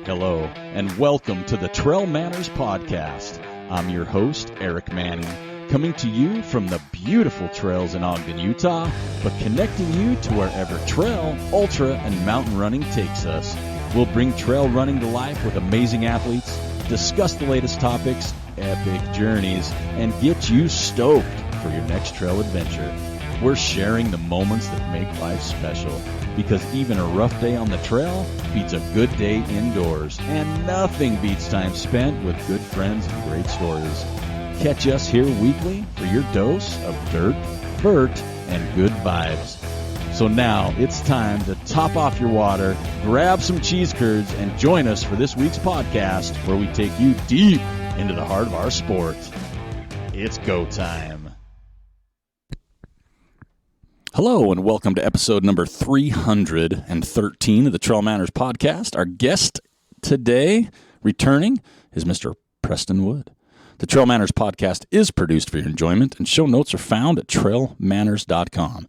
Hello, and welcome to the TrailManners podcast. I'm your host, Eric Manning, coming to you from the beautiful trails in Ogden, Utah, but connecting you to wherever trail, ultra, and mountain running takes us. We'll bring trail running to life with amazing athletes, discuss the latest topics, epic journeys, and get you stoked for your next trail adventure. We're sharing the moments that make life special, because even a rough day on the trail beats a good day indoors, and nothing beats time spent with good friends and great stories. Catch us here weekly for your dose of dirt, vert, and good vibes. So now it's time to top off your water, grab some cheese curds, and join us for this week's podcast, where we take you deep into the heart of our sport. It's go time. Hello, and welcome to episode number 313 of the TrailManners podcast. Our guest today, returning, is Mr. Preston Wood. The TrailManners podcast is produced for your enjoyment, and show notes are found at TrailManners.com.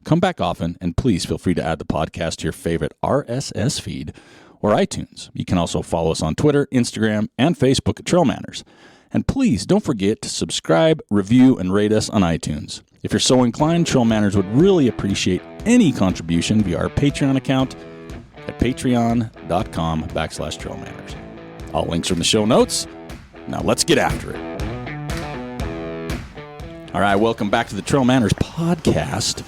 Come back often, and please feel free to add the podcast to your favorite RSS feed or iTunes. You can also follow us on Twitter, Instagram, and Facebook at TrailManners. And please don't forget to subscribe, review, and rate us on iTunes. If you're so inclined, TrailManners would really appreciate any contribution via our Patreon account at patreon.com/TrailManners. All links are in the show notes. Now let's get after it. All right, welcome back to the TrailManners podcast.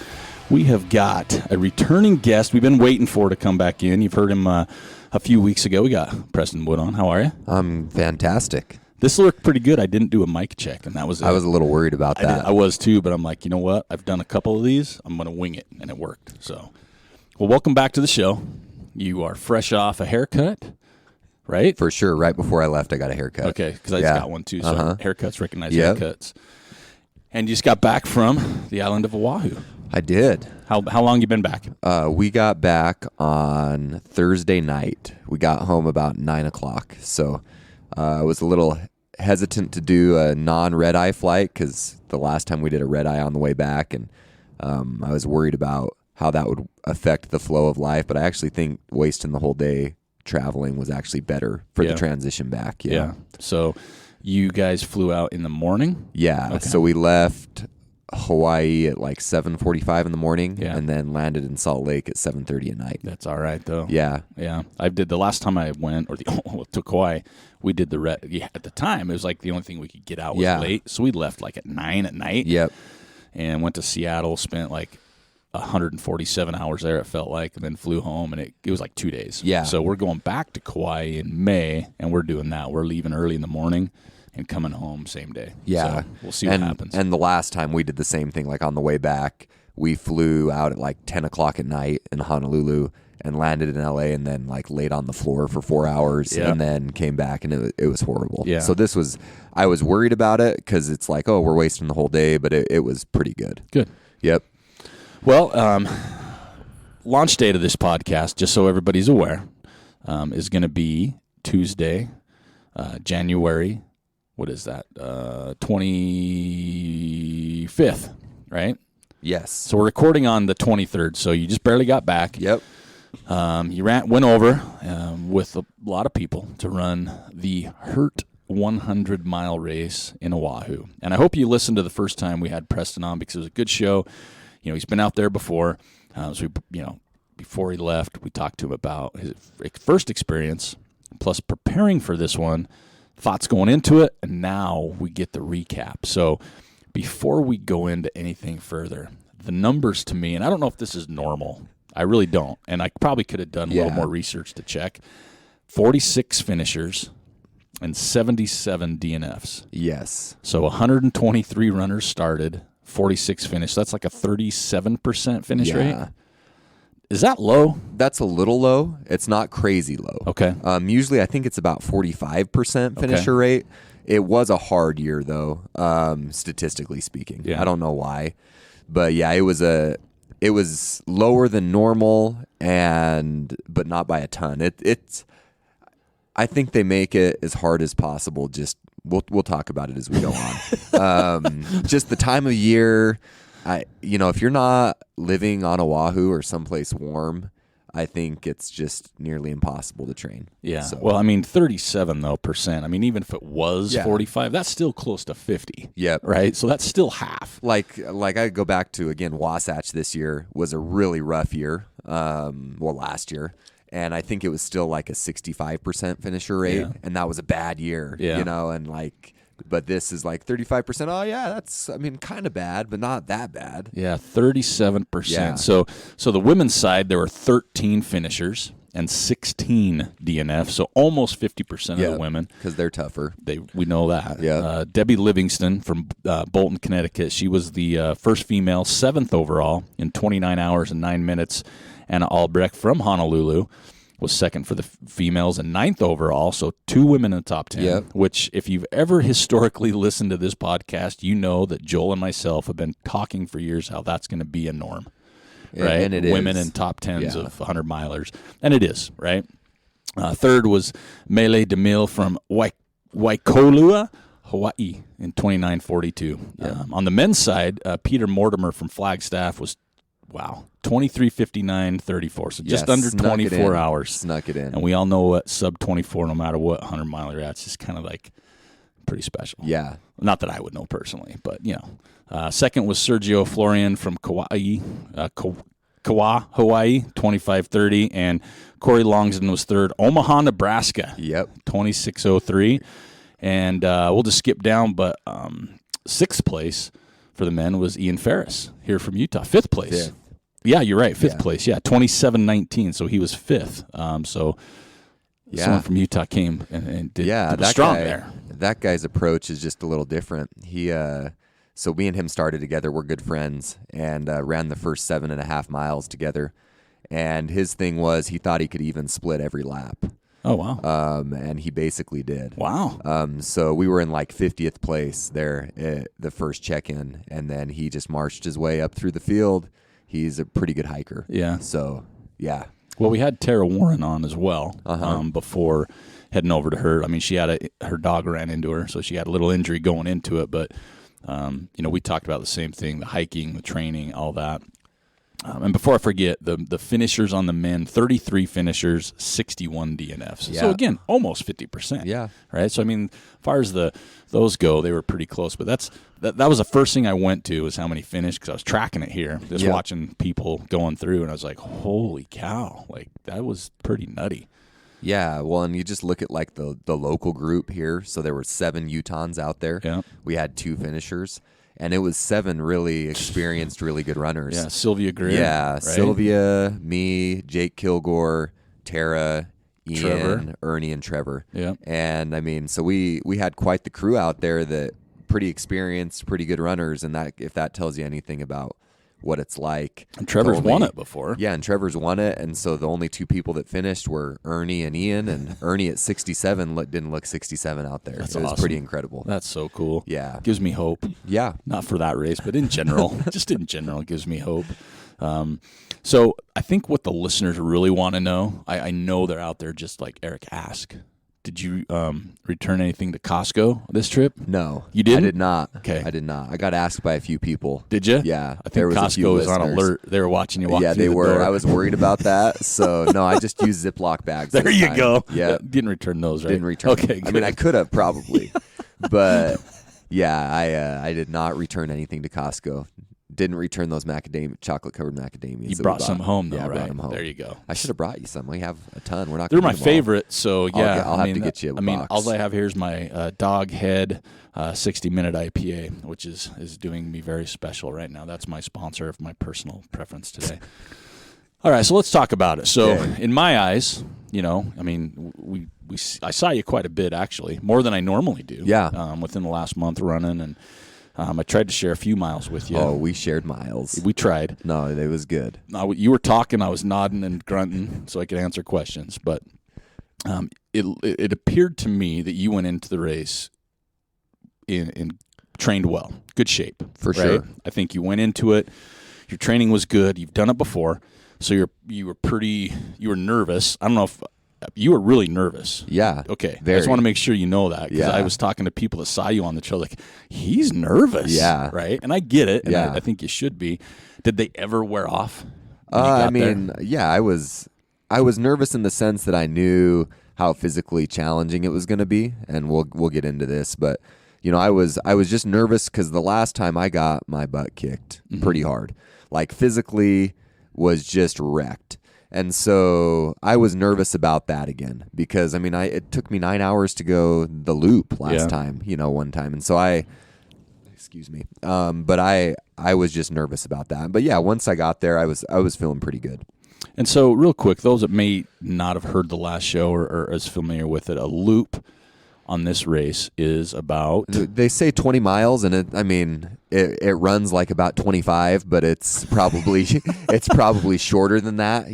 We have got a returning guest we've been waiting for to come back in. You've heard him a few weeks ago. We got Preston Wood on. How are you? I'm fantastic. This looked pretty good. I didn't do a mic check, and that was it. I was a little worried about that. I was too, but I'm like, you know what? I've done a couple of these. I'm going to wing it, and it worked. So, well, welcome back to the show. You are fresh off a haircut, right? For sure. Right before I left, I got a haircut. Okay, because I just got one too. So haircuts recognize haircuts. And you just got back from the island of Oahu. I did. How long you been back? We got back on Thursday night. We got home about 9 o'clock. So I was a little hesitant to do a non-red-eye flight because the last time we did a red-eye on the way back, and I was worried about how that would affect the flow of life. But I actually think wasting the whole day traveling was actually better for the transition back. Yeah. So you guys flew out in the morning? Yeah. Okay. So we left Hawaii at like 7:45 in the morning, and then landed in Salt Lake at 7:30 at night. That's all right, though. Yeah. I did the last time I went, or to Kauai, we did the red. Yeah, at the time, it was like the only thing we could get out was late, so we left like at 9 at night. Yep. And went to Seattle, spent like 147 hours there, it felt like, and then flew home, and it was like 2 days. Yeah. So we're going back to Kauai in May, and we're doing that. We're leaving early in the morning and coming home same day. Yeah. So we'll see what happens. And the last time we did the same thing, like on the way back, we flew out at like 10 o'clock at night in Honolulu and landed in LA, and then like laid on the floor for 4 hours and then came back, and it was horrible. Yeah. So I was worried about it because it's like, oh, we're wasting the whole day, but it was pretty good. Good. Yep. Well, launch date of this podcast, just so everybody's aware, is going to be Tuesday, January. What is that? 25th, right? Yes. So we're recording on the 23rd. So you just barely got back. Yep. You went over with a lot of people to run the Hurt 100-mile race in Oahu. And I hope you listened to the first time we had Preston on, because it was a good show. You know, he's been out there before. So before he left, we talked to him about his first experience, plus preparing for this one, thoughts going into it, and now we get the recap. So before we go into anything further, the numbers to me, and I don't know if this is normal, I really don't, and I probably could have done a little more research to check, 46 finishers and 77 DNFs. Yes. So 123 runners started, 46 finished. That's like a 37% finish rate. Is that low? That's a little low. It's not crazy low. Okay. Usually I think it's about 45% finisher rate. It was a hard year, though, statistically speaking. Yeah. I don't know why. But, yeah, it was lower than normal, but not by a ton. I think they make it as hard as possible. Just we'll talk about it as we go on. Just the time of year. If you're not living on Oahu or someplace warm, I think it's just nearly impossible to train. Yeah. So. Well, I mean, 37 though percent. I mean, even if it was 45, that's still close to 50. Yep. Right. So that's still half. Like I go back to again, Wasatch this year was a really rough year. Last year. And I think it was still like a 65% finisher rate, and that was a bad year, you know, and like, but this is like 35%. Oh yeah, that's, I mean, kind of bad, but not that bad. Yeah, 37%. Yeah. So the women's side, there were 13 finishers and 16 DNF, so almost 50% of the women. Because they're tougher. We know that. Yeah. Debbie Livingston from Bolton, Connecticut, she was the first female, 7th overall in 29 hours and 9 minutes. Anna Albrecht from Honolulu was second for the females and 9th overall, so 2 women in the top 10, which if you've ever historically listened to this podcast, you know that Joel and myself have been talking for years how that's going to be a norm, right? And it women in top 10s of 100-milers, and it is, right? Third was Mele DeMille from Waikolua, Hawaii in 29:42. On the men's side, Peter Mortimer from Flagstaff was 23:59:34, so just under 24 hours. Snuck it in. And we all know what sub 24, no matter what 100-miler at, it's just kind of like pretty special. Yeah. Not that I would know personally, but, you know. Second was Sergio Florian from Kauai, Hawaii, 25:30, and Corey Longsden was third. Omaha, Nebraska, 26:03. And we'll just skip down, but 6th place for the men was Ian Ferris here from Utah. 5th place. Yeah, you're right. 5th place. Yeah, 27:19. So he was 5th. Someone from Utah came and did was strong there. That guy's approach is just a little different. So we and him started together. We're good friends and ran the first 7.5 miles together. And his thing was he thought he could even split every lap. Oh, wow. And he basically did. Wow. So we were in like 50th place there at the first check-in, and then he just marched his way up through the field. He's a pretty good hiker. Yeah. So, yeah. Well, we had Tara Warren on as well before heading over to her. I mean, she had her dog ran into her, so she had a little injury going into it. But, we talked about the same thing, the hiking, the training, all that. And before I forget, the finishers on the men, 33 finishers, 61 DNFs. Yeah. So, again, almost 50%. Yeah. Right? So, I mean, as far as those go, they were pretty close. But that was the first thing I went to was how many finished because I was tracking it here, just watching people going through. And I was like, holy cow. Like, that was pretty nutty. Yeah, well, and you just look at, like, the local group here. So there were 7 Utahns out there. Yeah. We had 2 finishers. And it was 7 really experienced, really good runners. Yeah, Sylvia Greer. Yeah, right? Sylvia, me, Jake Kilgore, Tara, Ian, Trevor. Ernie, and Trevor. Yeah. And, I mean, so we had quite the crew out there that pretty experienced, pretty good runners. And that if that tells you anything about what it's like. And Trevor's won it before. Yeah, and Trevor's won it. And so the only 2 people that finished were Ernie and Ian. And Ernie at 67 didn't look 67 out there. That's it was awesome. pretty incredible. That's so cool. Yeah. Gives me hope. Yeah. Not for that race, but in general. Just in general, it gives me hope. So I think what the listeners really want to know, I know they're out there just like Eric asked. Did you return anything to Costco this trip? No. You didn't? I did not. Okay. I did not. I got asked by a few people. Did you? Yeah. I think Costco was on alert. They were watching you walk through they the were. door. I was worried about that. So, no, I just used Ziploc bags. There you go. Yeah. Didn't return those, right? Didn't return. Okay, I mean, I could have probably. But, yeah, I did not return anything to Costco. Didn't return those chocolate-covered macadamias. You brought some home, though, yeah, right? I brought them home. There you go. I should have brought you some. We have a ton. We're not. They're gonna my eat them all. favorite, so yeah. I'll have to get you a box. all I have here is my Dog Head 60-minute IPA, which is doing me very special right now. That's my sponsor of my personal preference today. All right, so let's talk about it. So, in my eyes, I mean, I saw you quite a bit, actually, more than I normally do. Yeah. Within the last month running, and I tried to share a few miles with you. Oh, we shared miles. We tried. No, it was good. You were talking, I was nodding and grunting so I could answer questions. But it appeared to me that you went into the race in trained well, good shape. For sure. I think you went into it. Your training was good. You've done it before, so you were nervous. I don't know if you were really nervous. Yeah. Okay. Very. I just want to make sure you know that because Yeah. I was talking to people that saw you on the trail like, he's nervous. Yeah. Right? And I get it. And Yeah. I think you should be. Did they ever wear off? I mean, yeah, I was I was nervous in the sense that I knew how physically challenging it was going to be, and we'll get into this, but I was just nervous because the last time I got my butt kicked pretty hard, like physically was just wrecked. And so I was nervous about that again because, it took me 9 hours to go the loop last time, one time. And so excuse me. But I was just nervous about that. But yeah, once I got there, I was feeling pretty good. And so real quick, those that may not have heard the last show or as familiar with it, a loop on this race is about... They say 20 miles, and it runs like about 25, but it's probably shorter than that,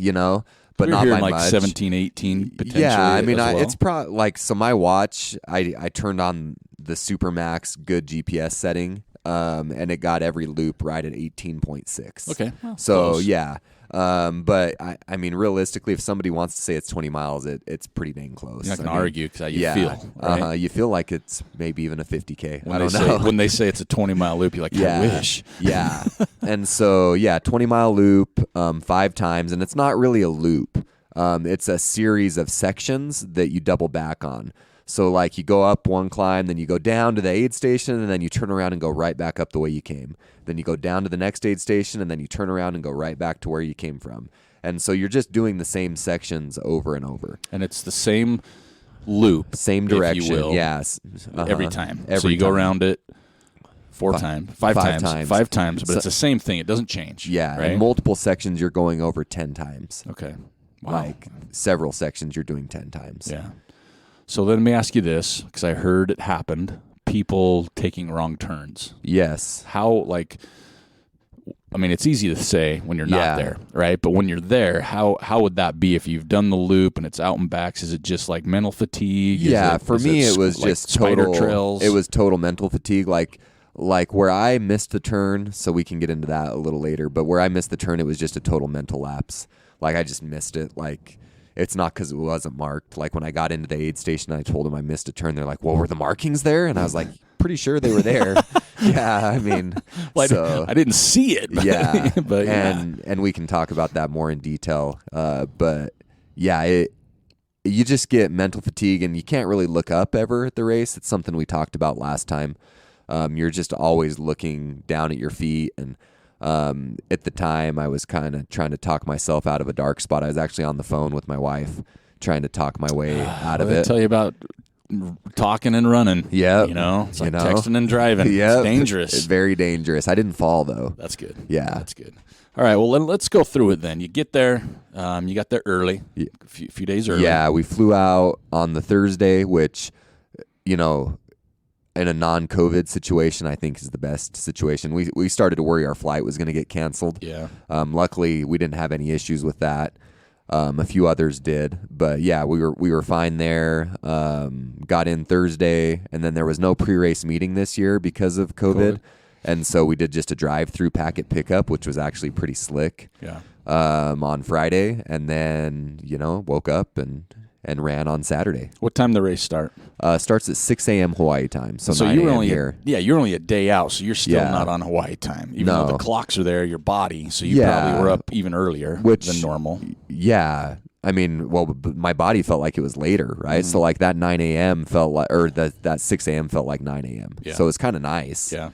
but not by like much. 17, 18 potentially. Yeah, well. it's probably like, so my watch, I turned on the Supermax good GPS setting, and it got every loop right at 18.6. Okay. Well, so close. Yeah. But realistically, if somebody wants to say it's 20 miles, it's pretty dang close. You're not going to argue because how you feel. Right? You feel like it's maybe even a 50K. I don't know. When they say it's a 20-mile loop, you're like, I wish. Yeah. And so, 20-mile loop 5 times. And it's not really a loop. It's a series of sections that you double back on. So, like, you go up one climb, then you go down to the aid station, and then you turn around and go right back up the way you came. Then you go down to the next aid station, and then you turn around and go right back to where you came from. And so you're just doing the same sections over and over. And it's the same loop. Same direction, if you will, yes. Every time. Every so you go time. around it five times. 5 times, but So, it's the same thing. It doesn't change. Yeah, right? and multiple sections you're going over 10 times. Okay. Wow. Like, several sections you're doing 10 times. Yeah. So let me ask you this, because I heard it happened. People taking wrong turns. Yes. How, it's easy to say when you're not there, right? But when you're there, how would that be if you've done the loop and it's out and backs? Is it just like mental fatigue? Yeah, for me it was just total trails? It was total mental fatigue. Like where I missed the turn, so we can get into that a little later, but where I missed the turn, it was just a total mental lapse. Like, I just missed it. Like, it's not because it wasn't marked. Like, when I got into the aid station, I told them I missed a turn. They're like, well, were the markings there? And I was like, pretty sure they were there. Yeah, well, I didn't see it. But, yeah, but and we can talk about that more in detail. But yeah, you just get mental fatigue, and you can't really look up ever at the race. It's something we talked about last time. You're just always looking down at your feet, and at the time, I was kind of trying to talk myself out of a dark spot. I was actually on the phone with my wife, trying to talk my way out of it. Tell you about talking and running. Yeah, it's like texting and driving. Yeah, it's dangerous. It's very dangerous. I didn't fall though. That's good. Yeah, that's good. All right, well, let's go through it then. You get there. You got there early, a few days early. Yeah, we flew out on the Thursday, which, in a non-COVID situation, I think is the best situation. We started to worry our flight was going to get canceled. Yeah. Luckily, we didn't have any issues with that. A few others did, but yeah, we were fine there. Got in Thursday, and then there was no pre-race meeting this year because of COVID. And so we did just a drive-through packet pickup, which was actually pretty slick. Yeah. On Friday, and then woke up and ran on Saturday. What time the race start? Starts at 6 a.m. Hawaii time, so 9 you're a.m. only here. You're only a day out, so you're still not on Hawaii time, even though the clocks are there. Your body, so you probably were up even earlier than normal. Yeah. My body felt like it was later, right? Mm-hmm. So like that 9 a.m. felt like, or that 6 a.m. felt like 9 a.m. Yeah. So it's kind of nice. Yeah.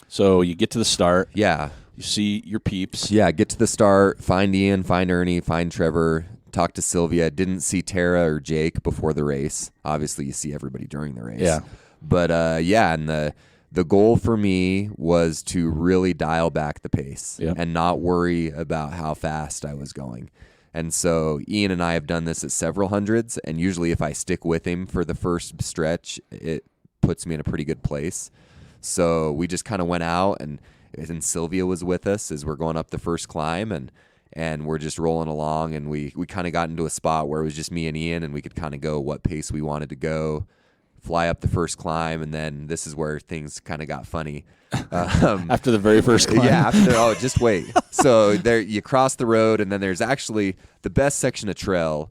So you get to the start. Yeah. You see your peeps. Yeah, get to the start, find Ian, find Ernie, find Trevor, talk to Sylvia. Didn't see Tara or Jake before the race. Obviously, you see everybody during the race. Yeah. But, and the goal for me was to really dial back the pace and not worry about how fast I was going. And so Ian and I have done this at several hundreds, and usually if I stick with him for the first stretch, it puts me in a pretty good place. So we just kind of went out, and Sylvia was with us as we're going up the first climb, and we're just rolling along, and we kind of got into a spot where it was just me and Ian, and we could kind of go what pace we wanted to go, fly up the first climb, and then this is where things kind of got funny. After the very first climb? Yeah, just wait. So there you cross the road, and then there's actually the best section of trail,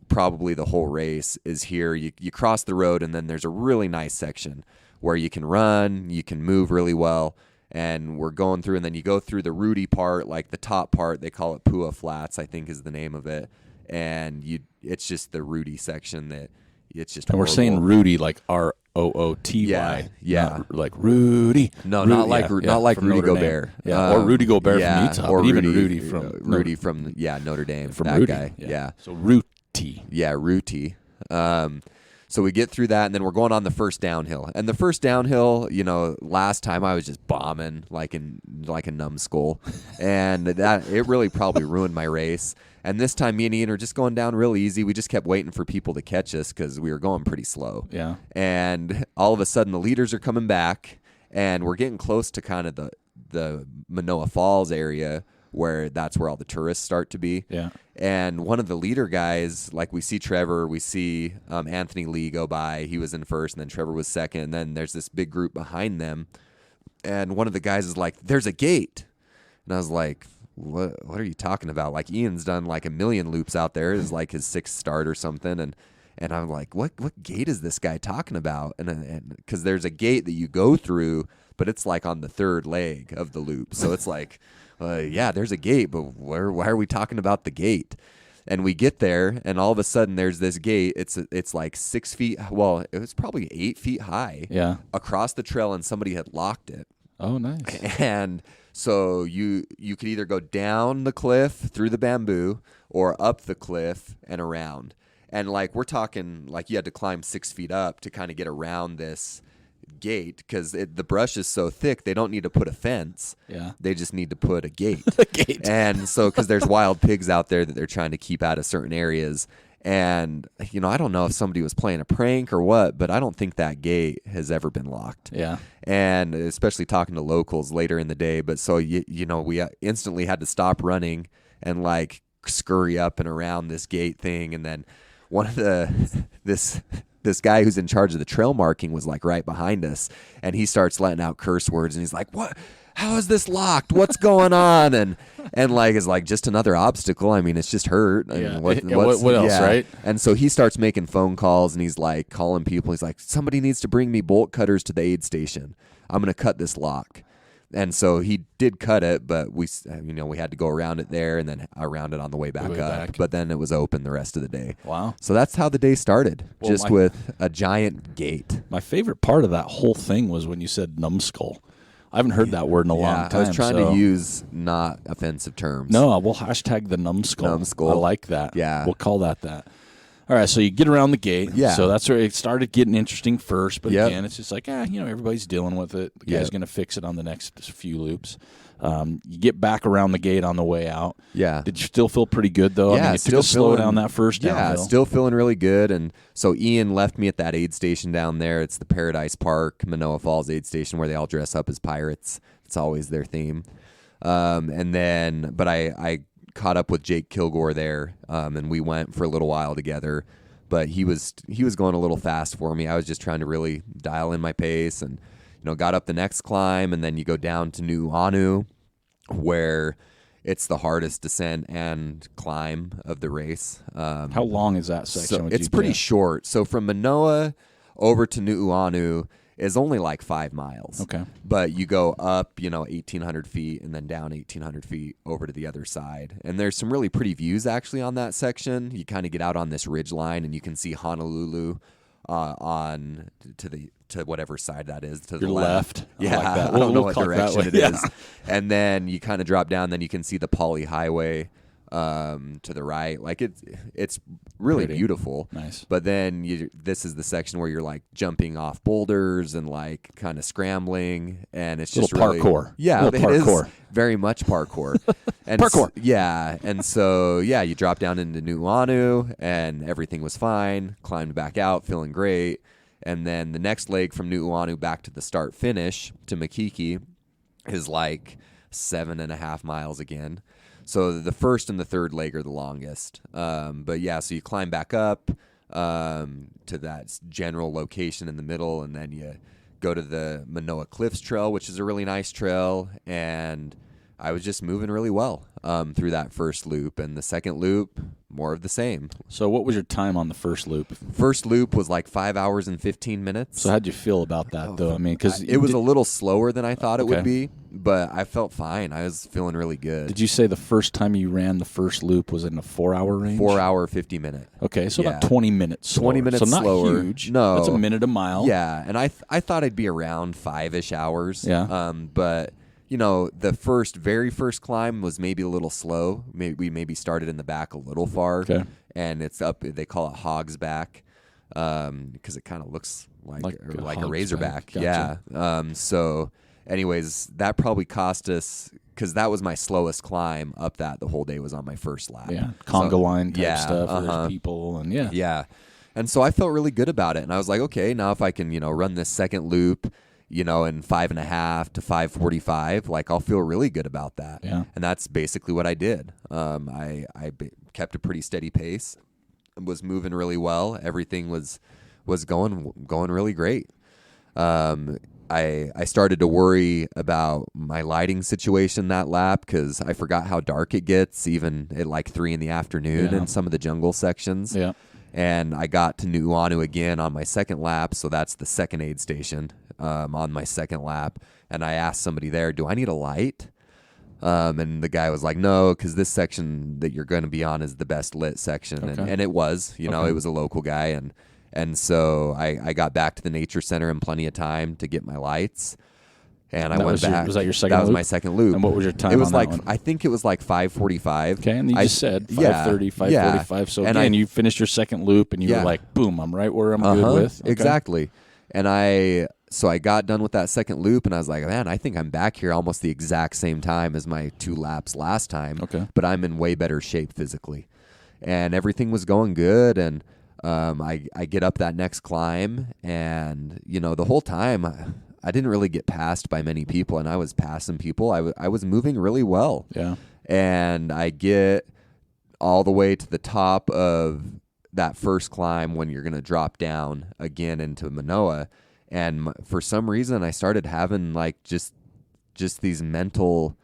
probably the whole race, is here. You cross the road, and then there's a really nice section where you can run, you can move really well, and we're going through, and then you go through the rooty part, like the top part, they call it Pua Flats, I think is the name of it, and it's just the Rudy section that it's just. And horrible. we're saying Rudy like ROOTY. Yeah. Like Rudy. No, Rudy, not like from Rudy Notre Gobert. Dame. Yeah, or Rudy Gobert from Utah. Or But even Rudy from Notre Dame. From that Rudy. guy. Yeah. So Rudy. Yeah, Ruti. So we get through that, and then we're going on the first downhill. And the first downhill, last time I was just bombing like a numbskull, and that it really probably ruined my race. And this time, me and Ian are just going down real easy. We just kept waiting for people to catch us because we were going pretty slow. Yeah. And all of a sudden, the leaders are coming back, and we're getting close to kind of the Manoa Falls area, where that's where all the tourists start to be. Yeah. And one of the leader guys, like we see Trevor, we see Anthony Lee go by. He was in first, and then Trevor was second. And then there's this big group behind them. And one of the guys is like, "There's a gate." And I was like, what are you talking about? Like, Ian's done like a million loops out there. It's like his sixth start or something. And I'm like, what gate is this guy talking about? And because there's a gate that you go through, but it's like on the third leg of the loop. So it's like, yeah, there's a gate, but why are we talking about the gate? And we get there, and all of a sudden there's this gate. It's like 6 feet. Well, it was probably 8 feet high. Yeah. Across the trail, and somebody had locked it. Oh, nice. And so you could either go down the cliff through the bamboo or up the cliff and around. And like we're talking, like you had to climb 6 feet up to kind of get around this gate because the brush is so thick they don't need to put a fence. Yeah, they just need to put a gate. A gate. And so because there's wild pigs out there that they're trying to keep out of certain areas. And I don't know if somebody was playing a prank or what, but I don't think that gate has ever been locked. Yeah. And especially talking to locals later in the day, but so we instantly had to stop running and like scurry up and around this gate thing. And then one of this guy who's in charge of the trail marking was like right behind us, and he starts letting out curse words, and he's like, "What? How is this locked? What's going on?" And like it's like just another obstacle. I mean, it's just hurt. Yeah. What else, right? And so he starts making phone calls, and he's like calling people. He's like, "Somebody needs to bring me bolt cutters to the aid station. I'm gonna cut this lock." And so he did cut it, but we had to go around it there and then around it on the way back up. But then it was open the rest of the day. Wow. So that's how the day started, with a giant gate. My favorite part of that whole thing was when you said numbskull. I haven't heard that word in a long time. I was trying to use not offensive terms. No, we'll hashtag the numbskull. Numbskull. I like that. Yeah. We'll call that. All right, so you get around the gate. Yeah. So that's where it started getting interesting first. But again, it's just like, everybody's dealing with it. The guy's going to fix it on the next few loops. You get back around the gate on the way out. Yeah. Did you still feel pretty good, though? Yeah, I mean, it took a slow down that first downhill. Yeah, still feeling really good. And so Ian left me at that aid station down there. It's the Paradise Park, Manoa Falls aid station, where they all dress up as pirates. It's always their theme. But I caught up with Jake Kilgore there, and we went for a little while together. But he was going a little fast for me. I was just trying to really dial in my pace, and got up the next climb, and then you go down to Nu'uanu, where it's the hardest descent and climb of the race. How long is that section? So it's pretty short. So from Manoa over to Nu'uanu is only like 5 miles. Okay. But you go up, 1,800 feet and then down 1,800 feet over to the other side. And there's some really pretty views actually on that section. You kind of get out on this ridge line and you can see Honolulu to whatever side that is. To your the left. Yeah. Like that. I don't know what direction it is. And then you kind of drop down, then you can see the Poly Highway to the right. Like it's really beautiful. Nice. But then this is the section where you're like jumping off boulders and like kind of scrambling, and it's just little really parkour. Yeah, little parkour. Is very much parkour. And parkour. And so you drop down into Nu'uanu and everything was fine. Climbed back out, feeling great. And then the next leg from Nu'uanu back to the start finish to Makiki is like 7.5 miles again. So the first and the third leg are the longest. So you climb back up to that general location in the middle, and then you go to the Manoa Cliffs Trail, which is a really nice trail. And I was just moving really well through that first loop. And the second loop, more of the same. So what was your time on the first loop? First loop was like 5 hours and 15 minutes. So how'd you feel about that, though? I mean, because it was a little slower than I thought it would be, but I felt fine. I was feeling really good. Did you say the first time you ran the first loop was in a 4-hour range? 4 hour, 50 minute. Okay, so about 20 minutes slower. 20 minutes so not slower. Huge. No. That's a minute a mile. Yeah, and I thought I'd be around 5-ish hours. Yeah. But the very first climb was maybe a little slow. We maybe started in the back a little far. Okay. And it's up. They call it Hog's Back, because it kind of looks like a razorback. Gotcha. Yeah. So, anyways, that probably cost us, because that was my slowest climb up that the whole day was on my first lap. Yeah. Conga line type stuff. There's people and Yeah. And so I felt really good about it, and I was like, okay, now if I can run this second loop, in 5.5 to 5:45, like I'll feel really good about that. Yeah. And that's basically what I did. I kept a pretty steady pace, was moving really well. Everything was going really great. I started to worry about my lighting situation that lap, because I forgot how dark it gets even at like 3 p.m. in some of the jungle sections. Yeah. And I got to Nu'uanu again on my second lap, so that's the second aid station on my second lap. And I asked somebody there, do I need a light? And the guy was like, no, because this section that you're going to be on is the best lit section. Okay. And it was, it was a local guy. And so I got back to the nature center in plenty of time to get my lights. And I went back. Was that your second That loop? was my second loop. And what was your time It was on like, that one? I think it was like 5:45. Okay, and you just said 5:30, 5:45. Yeah. So And again, you finished your second loop, and you were like, boom, I'm right where I'm good with. Okay. Exactly. And I got done with that second loop, and I was like, man, I think I'm back here almost the exact same time as my 2 laps last time. Okay. But I'm in way better shape physically. And everything was going good, and I get up that next climb, and, the whole time I didn't really get passed by many people, and I was passing people. I was moving really well. Yeah. And I get all the way to the top of that first climb when you're going to drop down again into Manoa. And for some reason, I started having like just these mental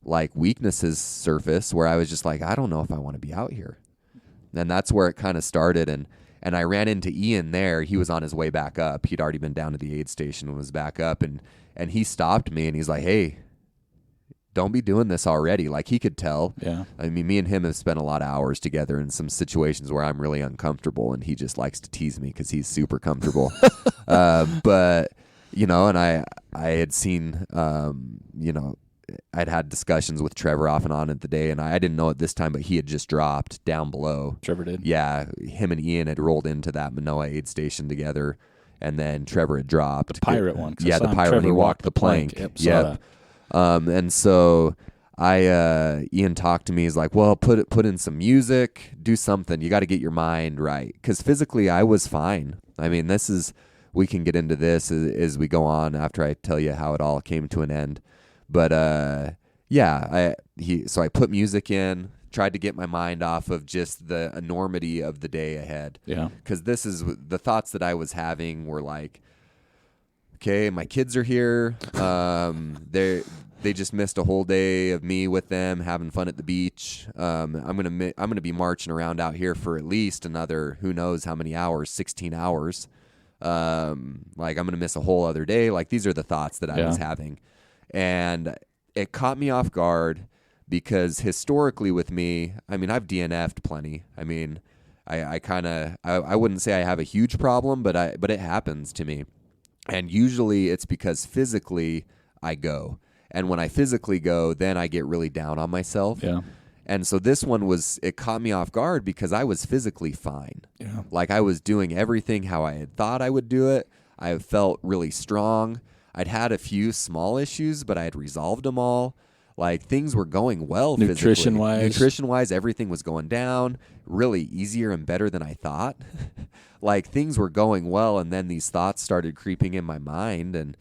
like weaknesses surface, where I was just like, I don't know if I want to be out here. And that's where it kind of started. And I ran into Ian there. He was on his way back up. He'd already been down to the aid station and was back up. And he stopped me, and he's like, hey, don't be doing this already. Like, he could tell. Yeah. I mean, me and him have spent a lot of hours together in some situations where I'm really uncomfortable, and he just likes to tease me because he's super comfortable. But, and I had seen, I'd had discussions with Trevor off and on at the day, and I didn't know it this time, but he had just dropped down below. Trevor did? Yeah. Him and Ian had rolled into that Manoa aid station together, and then Trevor had dropped. The pirate one. Yeah, the pirate. Trevor He walked the plank. Yep. Saw that. And so Ian talked to me. He's like, well, put in some music, do something. You got to get your mind right. Because physically I was fine. I mean, we can get into this as we go on after I tell you how it all came to an end. But so I put music in, tried to get my mind off of just the enormity of the day ahead. Yeah. Because this is the thoughts that I was having were like, okay, my kids are here. They just missed a whole day of me with them having fun at the beach. I'm gonna be marching around out here for at least another who knows how many hours, 16 hours. Like, I'm gonna miss a whole other day. Like, these are the thoughts that I was having, and it caught me off guard because historically with me, I mean, I've DNF'd plenty. I mean, I wouldn't say I have a huge problem, but it happens to me. And usually it's because physically I go. And when I physically go, then I get really down on myself. Yeah. And so this one it caught me off guard because I was physically fine. Yeah. Like, I was doing everything how I had thought I would do it. I felt really strong. I'd had a few small issues, but I had resolved them all. Like, things were going well physically. Nutrition-wise, everything was going down really easier and better than I thought. Like, things were going well, and then these thoughts started creeping in my mind, and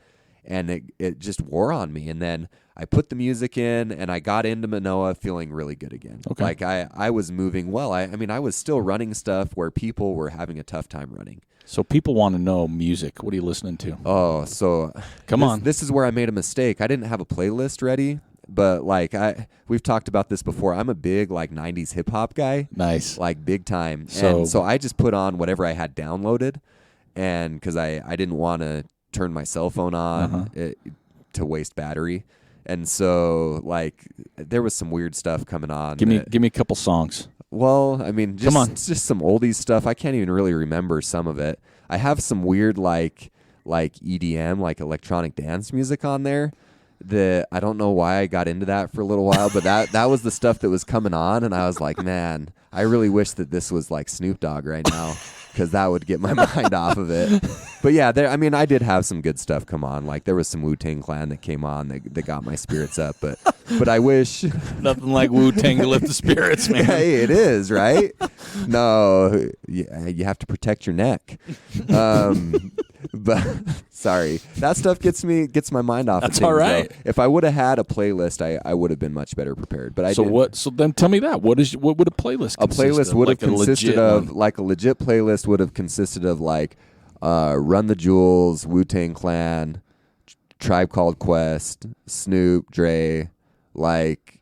it just wore on me. And then I put the music in, and I got into Manoa feeling really good again. Okay. Like, I was moving well. I mean, I was still running stuff where people were having a tough time running. So people want to know music. What are you listening to? Oh, so Come on. This is where I made a mistake. I didn't have a playlist ready. but like we've talked about this before. I'm a big like 90s hip hop guy. Nice. Like big time. So I just put on whatever I had downloaded, and cuz I didn't want to turn my cell phone on to waste battery. And so like there was some weird stuff coming on. Give me a couple songs. Well, I mean, just some oldies stuff. I can't even really remember some of it. I have some weird like EDM, like electronic dance music on there that I don't know why I got into that for a little while, but that was the stuff that was coming on, and I was like, man, I really wish that this was like Snoop Dogg right now, because that would get my mind off of it. But yeah, I did have some good stuff come on. Like there was some Wu-Tang Clan that came on that got my spirits up. But I wish nothing like Wu-Tang to lift the spirits, man. Hey, it is, right? No, you have to protect your neck. But sorry, that stuff gets my mind off. That's of things, all right. though. If I would have had a playlist, I would have been much better prepared. But I so didn't. what? So then tell me that. What would a playlist consist of? A playlist would have consisted of one? like a legit playlist would have consisted of like Run the Jewels, Wu-Tang Clan, Tribe Called Quest, Snoop, Dre, like.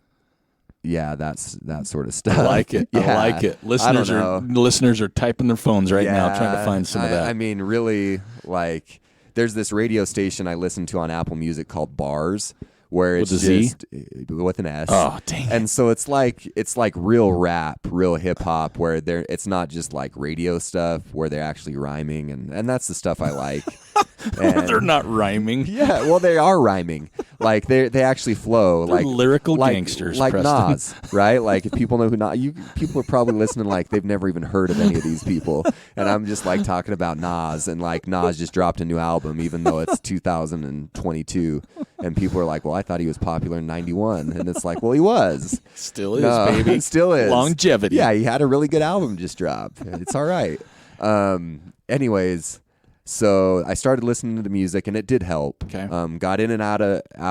Yeah, that sort of stuff. I like it. Yeah. I like it. Listeners are typing their phones right now trying to find some of that. I mean, really, like, there's this radio station I listen to on Apple Music called Bars, where it's just with an S. Oh, dang it. And so it's like real rap, real hip hop, where it's not just like radio stuff where they're actually rhyming, and that's the stuff I like. They're not rhyming. Yeah, well, they are rhyming. Like they actually flow. They're like lyrical gangsters, like Preston. Nas, right? Like if people know who Nas. People are probably listening like they've never even heard of any of these people, and I'm just like talking about Nas, and like Nas just dropped a new album, even though it's 2022, and people are like, "Well, I thought he was popular in '91," and it's like, "Well, he was, still is, baby, still is longevity." Yeah, he had a really good album just dropped. It's all right. Anyways. So I started listening to the music, and it did help. Okay. Got in and out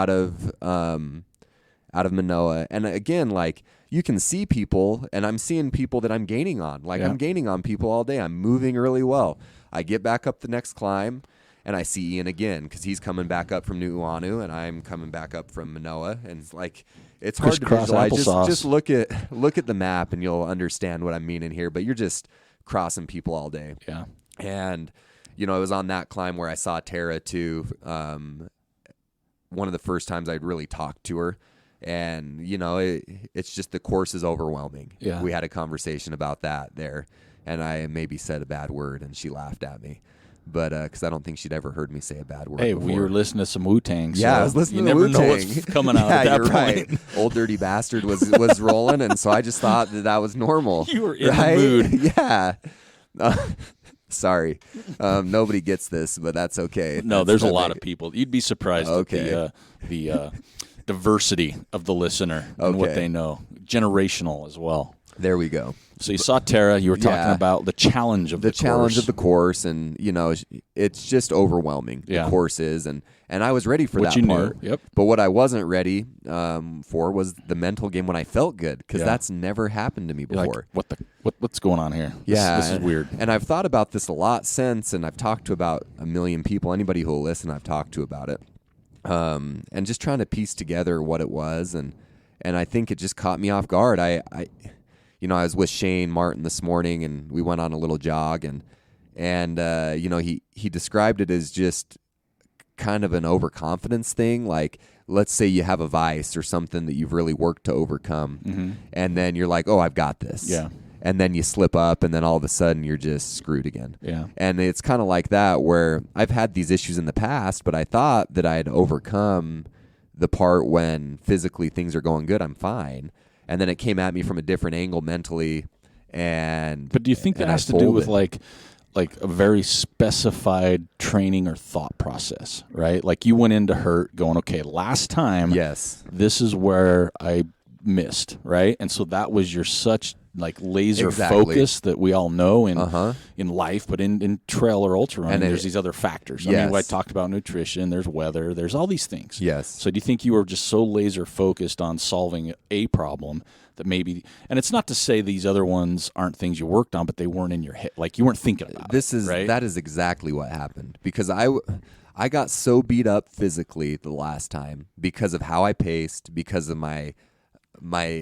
of Manoa, and again, like you can see people, and I'm seeing people that I'm gaining on. Like I'm gaining on people all day. I'm moving really well. I get back up the next climb, and I see Ian again because he's coming back up from Nu'uanu, and I'm coming back up from Manoa, and it's like it's hard to visualize. Just look at the map, and you'll understand what I'm meaning here. But you're just crossing people all day. Yeah, and. You know, it was on that climb where I saw Tara too. One of the first times I'd really talked to her, and you know, it's just the course is overwhelming. Yeah, we had a conversation about that there, and I maybe said a bad word, and she laughed at me, but because I don't think she'd ever heard me say a bad word. Hey, before. we were listening to some Wu-Tang. So yeah, I was listening to Wu-Tang. You never know what's coming out at that you're point. Right. Old Dirty Bastard was rolling, and so I just thought that was normal. You were in the mood. Yeah. Sorry, nobody gets this, but that's okay. No, there's a lot of people. You'd be surprised at the diversity of the listener and what they know. Generational as well. There we go. So you saw Tara. You were talking about the challenge of the course. challenge of the course, and you know, it's just overwhelming. Yeah. The course is, and I was ready for what that you part. Knew. Yep. But what I wasn't ready for was the mental game when I felt good, because that's never happened to me before. Like, what's going on here? Yeah, this is weird. And I've thought about this a lot since, and I've talked to about 1 million people. Anybody who will listen, I've talked to about it, and just trying to piece together what it was, and I think it just caught me off guard. You know, I was with Shane Martin this morning, and we went on a little jog, and you know, he described it as just kind of an overconfidence thing. Like, let's say you have a vice or something that you've really worked to overcome, and then you're like, oh, I've got this. Yeah. And then you slip up, and then all of a sudden you're just screwed again. Yeah. And it's kind of like that, where I've had these issues in the past, but I thought that I had overcome the part when physically things are going good, I'm fine. And then it came at me from a different angle mentally. But do you think that has to do with like a very specified training or thought process, right? Like you went into hurt going, okay, last time, yes, this is where I missed, right? And so that was your such like laser focus that we all know in life, but in trail or ultra running, there's these other factors. I mean, I talked about nutrition, there's weather, there's all these things. Yes. So do you think you were just so laser focused on solving a problem that maybe, and it's not to say these other ones aren't things you worked on, but they weren't in your head, like you weren't thinking about right? That is exactly what happened, because I got so beat up physically the last time because of how I paced, because of my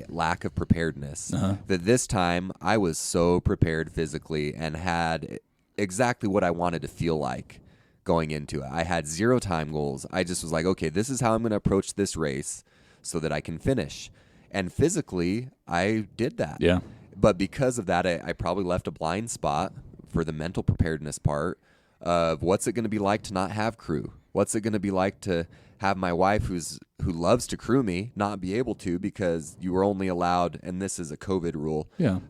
lack of preparedness, that this time I was so prepared physically and had exactly what I wanted to feel like going into it. I had 0 time goals. I just was like, okay, this is how I'm going to approach this race so that I can finish. And physically, I did that. Yeah. But because of that, I probably left a blind spot for the mental preparedness part of what's it going to be like to not have crew? What's it going to be like to have my wife who loves to crew me not be able to, because you were only allowed, and this is a COVID rule. Yeah.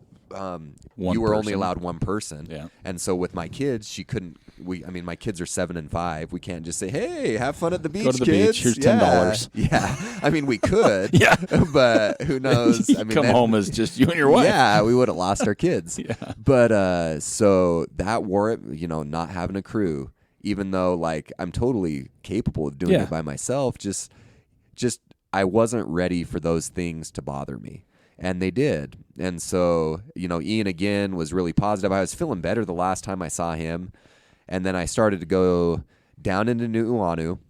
You were only allowed one person. Yeah. And so with my kids, she couldn't. My kids are 7 and 5. We can't just say, "Hey, have fun at the beach, Go to the kids." Beach. Here's $10. Yeah. I mean, we could. Yeah. But who knows? I mean, come home as just you and your wife. Yeah, we would have lost our kids. Yeah. But so that wore it. Not having a crew, even though like I'm totally capable of doing it by myself. Just I wasn't ready for those things to bother me. And they did. And so, Ian again was really positive. I was feeling better the last time I saw him. And then I started to go down into Nu'uanu.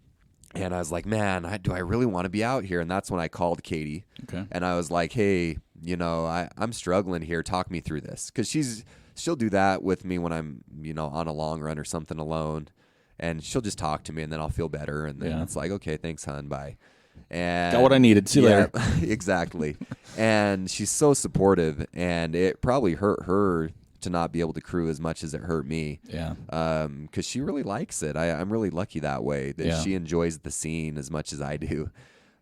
And I was like, man, do I really want to be out here? And that's when I called Katie. Okay. And I was like, hey, I'm struggling here. Talk me through this. Because she'll do that with me when I'm, on a long run or something alone. And she'll just talk to me, and then I'll feel better. And then it's like, okay, thanks, hon. Bye. And got what I needed. See you later. Exactly. And she's so supportive, and it probably hurt her to not be able to crew as much as it hurt me. Yeah. Because she really likes it. I'm really lucky that way, that she enjoys the scene as much as I do.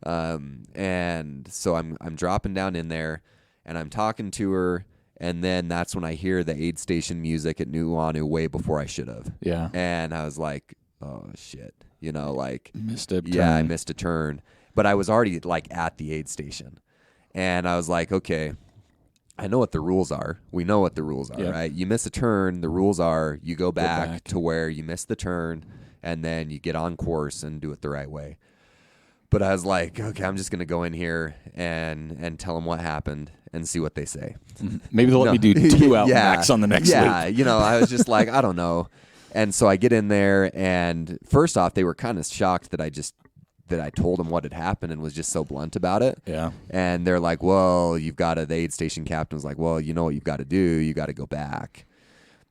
And so I'm dropping down in there, and I'm talking to her, and then that's when I hear the aid station music at Nu'uanu way before I should have. Yeah. And I was like, oh shit, missed a turn. Yeah, I missed a turn. But I was already at the aid station, and I was like, okay, I know what the rules are. We know what the rules are, right? You miss a turn, the rules are you go back to where you missed the turn, and then you get on course and do it the right way. But I was like, okay, I'm just going to go in here and tell them what happened and see what they say. Maybe they'll let me do 2 out max on the next week. Yeah, I was just like, I don't know. And so I get in there, and first off, they were kind of shocked that I told them what had happened and was just so blunt about it. Yeah. And they're like, well, the aid station captain was like, well, you know what you've got to do? You got to go back.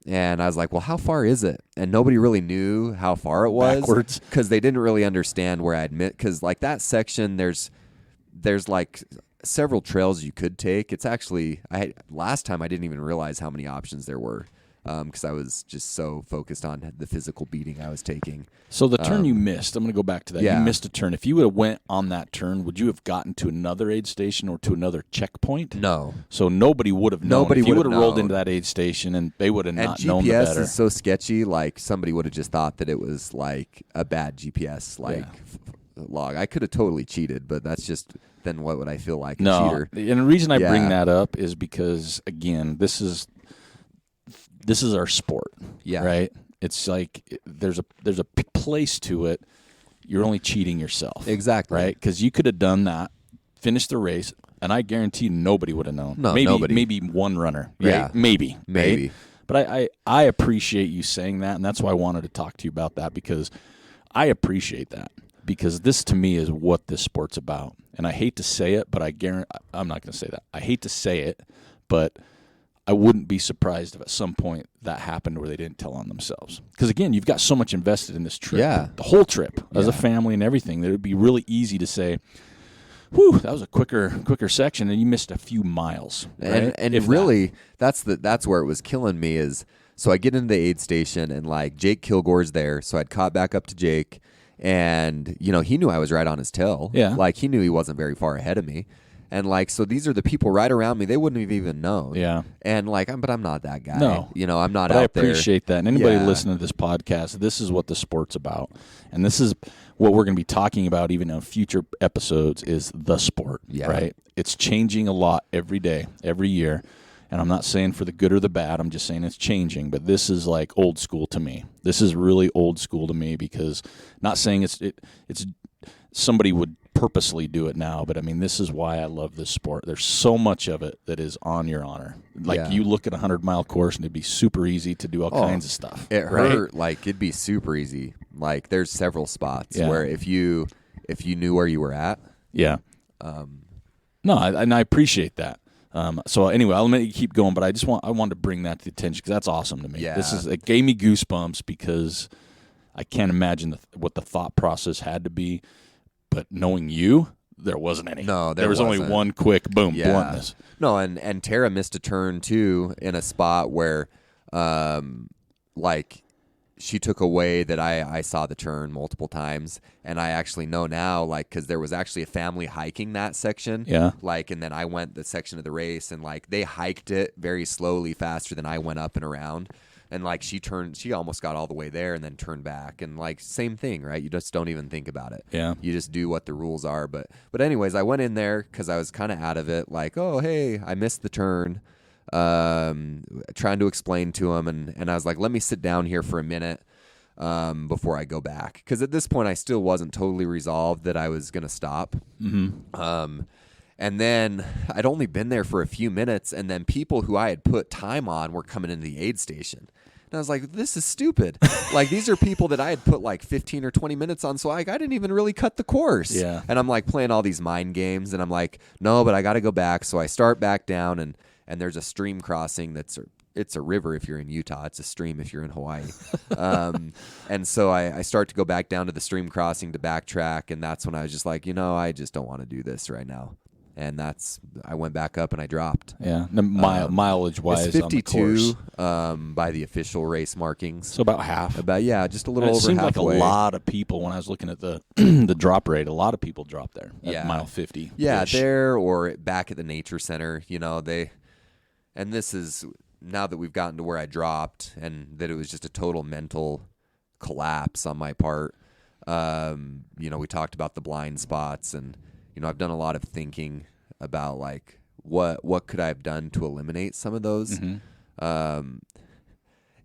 And I was like, well, how far is it? And nobody really knew how far it was. Backwards. Because they didn't really understand where I'd because that section, there's like several trails you could take. It's actually, last time I didn't even realize how many options there were. Because I was just so focused on the physical beating I was taking. So the turn you missed, I'm going to go back to that. Yeah. You missed a turn. If you would have went on that turn, would you have gotten to another aid station or to another checkpoint? No. So nobody would have known. If you would have rolled into that aid station, and they would have not known the better. And GPS is so sketchy, like somebody would have just thought that it was like a bad GPS log. I could have totally cheated, but that's just then what would I feel like a cheater? And the reason I bring that up is because, again, this is our sport, right? It's like there's a place to it. You're only cheating yourself. Exactly. Right? Because you could have done that, finished the race, and I guarantee nobody would have known. No, nobody. Maybe one runner. Right? Yeah. Maybe. Right? But I appreciate you saying that, and that's why I wanted to talk to you about that, because I appreciate that. Because this, to me, is what this sport's about. And I hate to say it, but I'm not going to say that. I hate to say it, but I wouldn't be surprised if at some point that happened where they didn't tell on themselves. Because, again, you've got so much invested in this trip. Yeah. The whole trip, as a family and everything, that it would be really easy to say, whew, that was a quicker section, and you missed a few miles. Right? And really, that's where it was killing me is, so I get into the aid station, and, like, Jake Kilgore's there, so I'd caught back up to Jake, and, he knew I was right on his tail. Yeah. Like, he knew he wasn't very far ahead of me. And, like, so these are the people right around me. They wouldn't have even known. Yeah. And, like, but I'm not that guy. No. I'm not but out I appreciate that. And anybody listening to this podcast, this is what the sport's about. And this is what we're going to be talking about even in future episodes is the sport, right? It's changing a lot every day, every year. And I'm not saying for the good or the bad. I'm just saying it's changing. But this is like old school to me. This is really old school to me because not saying it's somebody would purposely do it now, but I mean, this is why I love this sport. There's so much of it that is on your honor. Like you look at a 100-mile course and it'd be super easy to do all kinds of stuff. It hurt. Like it'd be super easy. Like there's several spots where if you knew where you were at. Yeah. No, I appreciate that. So anyway, I'll let you keep going, but I wanted to bring that to attention because that's awesome to me. Yeah. It gave me goosebumps because I can't imagine what the thought process had to be. But knowing you, there wasn't any. No, there was only one quick boom, bluntness. No, and Tara missed a turn too in a spot where, like, she took away that I saw the turn multiple times, and I actually know now, like, because there was actually a family hiking that section. Yeah. Like, and then I went the section of the race, and like they hiked it very slowly, faster than I went up and around. And, like, she almost got all the way there and then turned back. And, like, same thing, right? You just don't even think about it. Yeah. You just do what the rules are. But anyways, I went in there because I was kind of out of it. Like, oh, hey, I missed the turn. Trying to explain to him. And I was like, let me sit down here for a minute before I go back. Because at this point, I still wasn't totally resolved that I was going to stop. Mm-hmm. And then I'd only been there for a few minutes. And then people who I had put time on were coming into the aid station. And I was like, this is stupid. Like, these are people that I had put like 15 or 20 minutes on. So like, I didn't even really cut the course. Yeah. And I'm like playing all these mind games. And I'm like, no, but I got to go back. So I start back down and there's a stream crossing it's a river if you're in Utah. It's a stream if you're in Hawaii. And so I start to go back down to the stream crossing to backtrack. And that's when I was just like, I just don't want to do this right now. And I went back up and I dropped. Yeah, mileage-wise, it's 52 on the course. By the official race markings. So about half. Just a little over halfway. It seemed like a lot of people when I was looking at the the drop rate. A lot of people dropped there at mile 50. Yeah, there or back at the nature center. And this is now that we've gotten to where I dropped and that it was just a total mental collapse on my part. We talked about the blind spots and. I've done a lot of thinking about like what could I have done to eliminate some of those. Mm-hmm.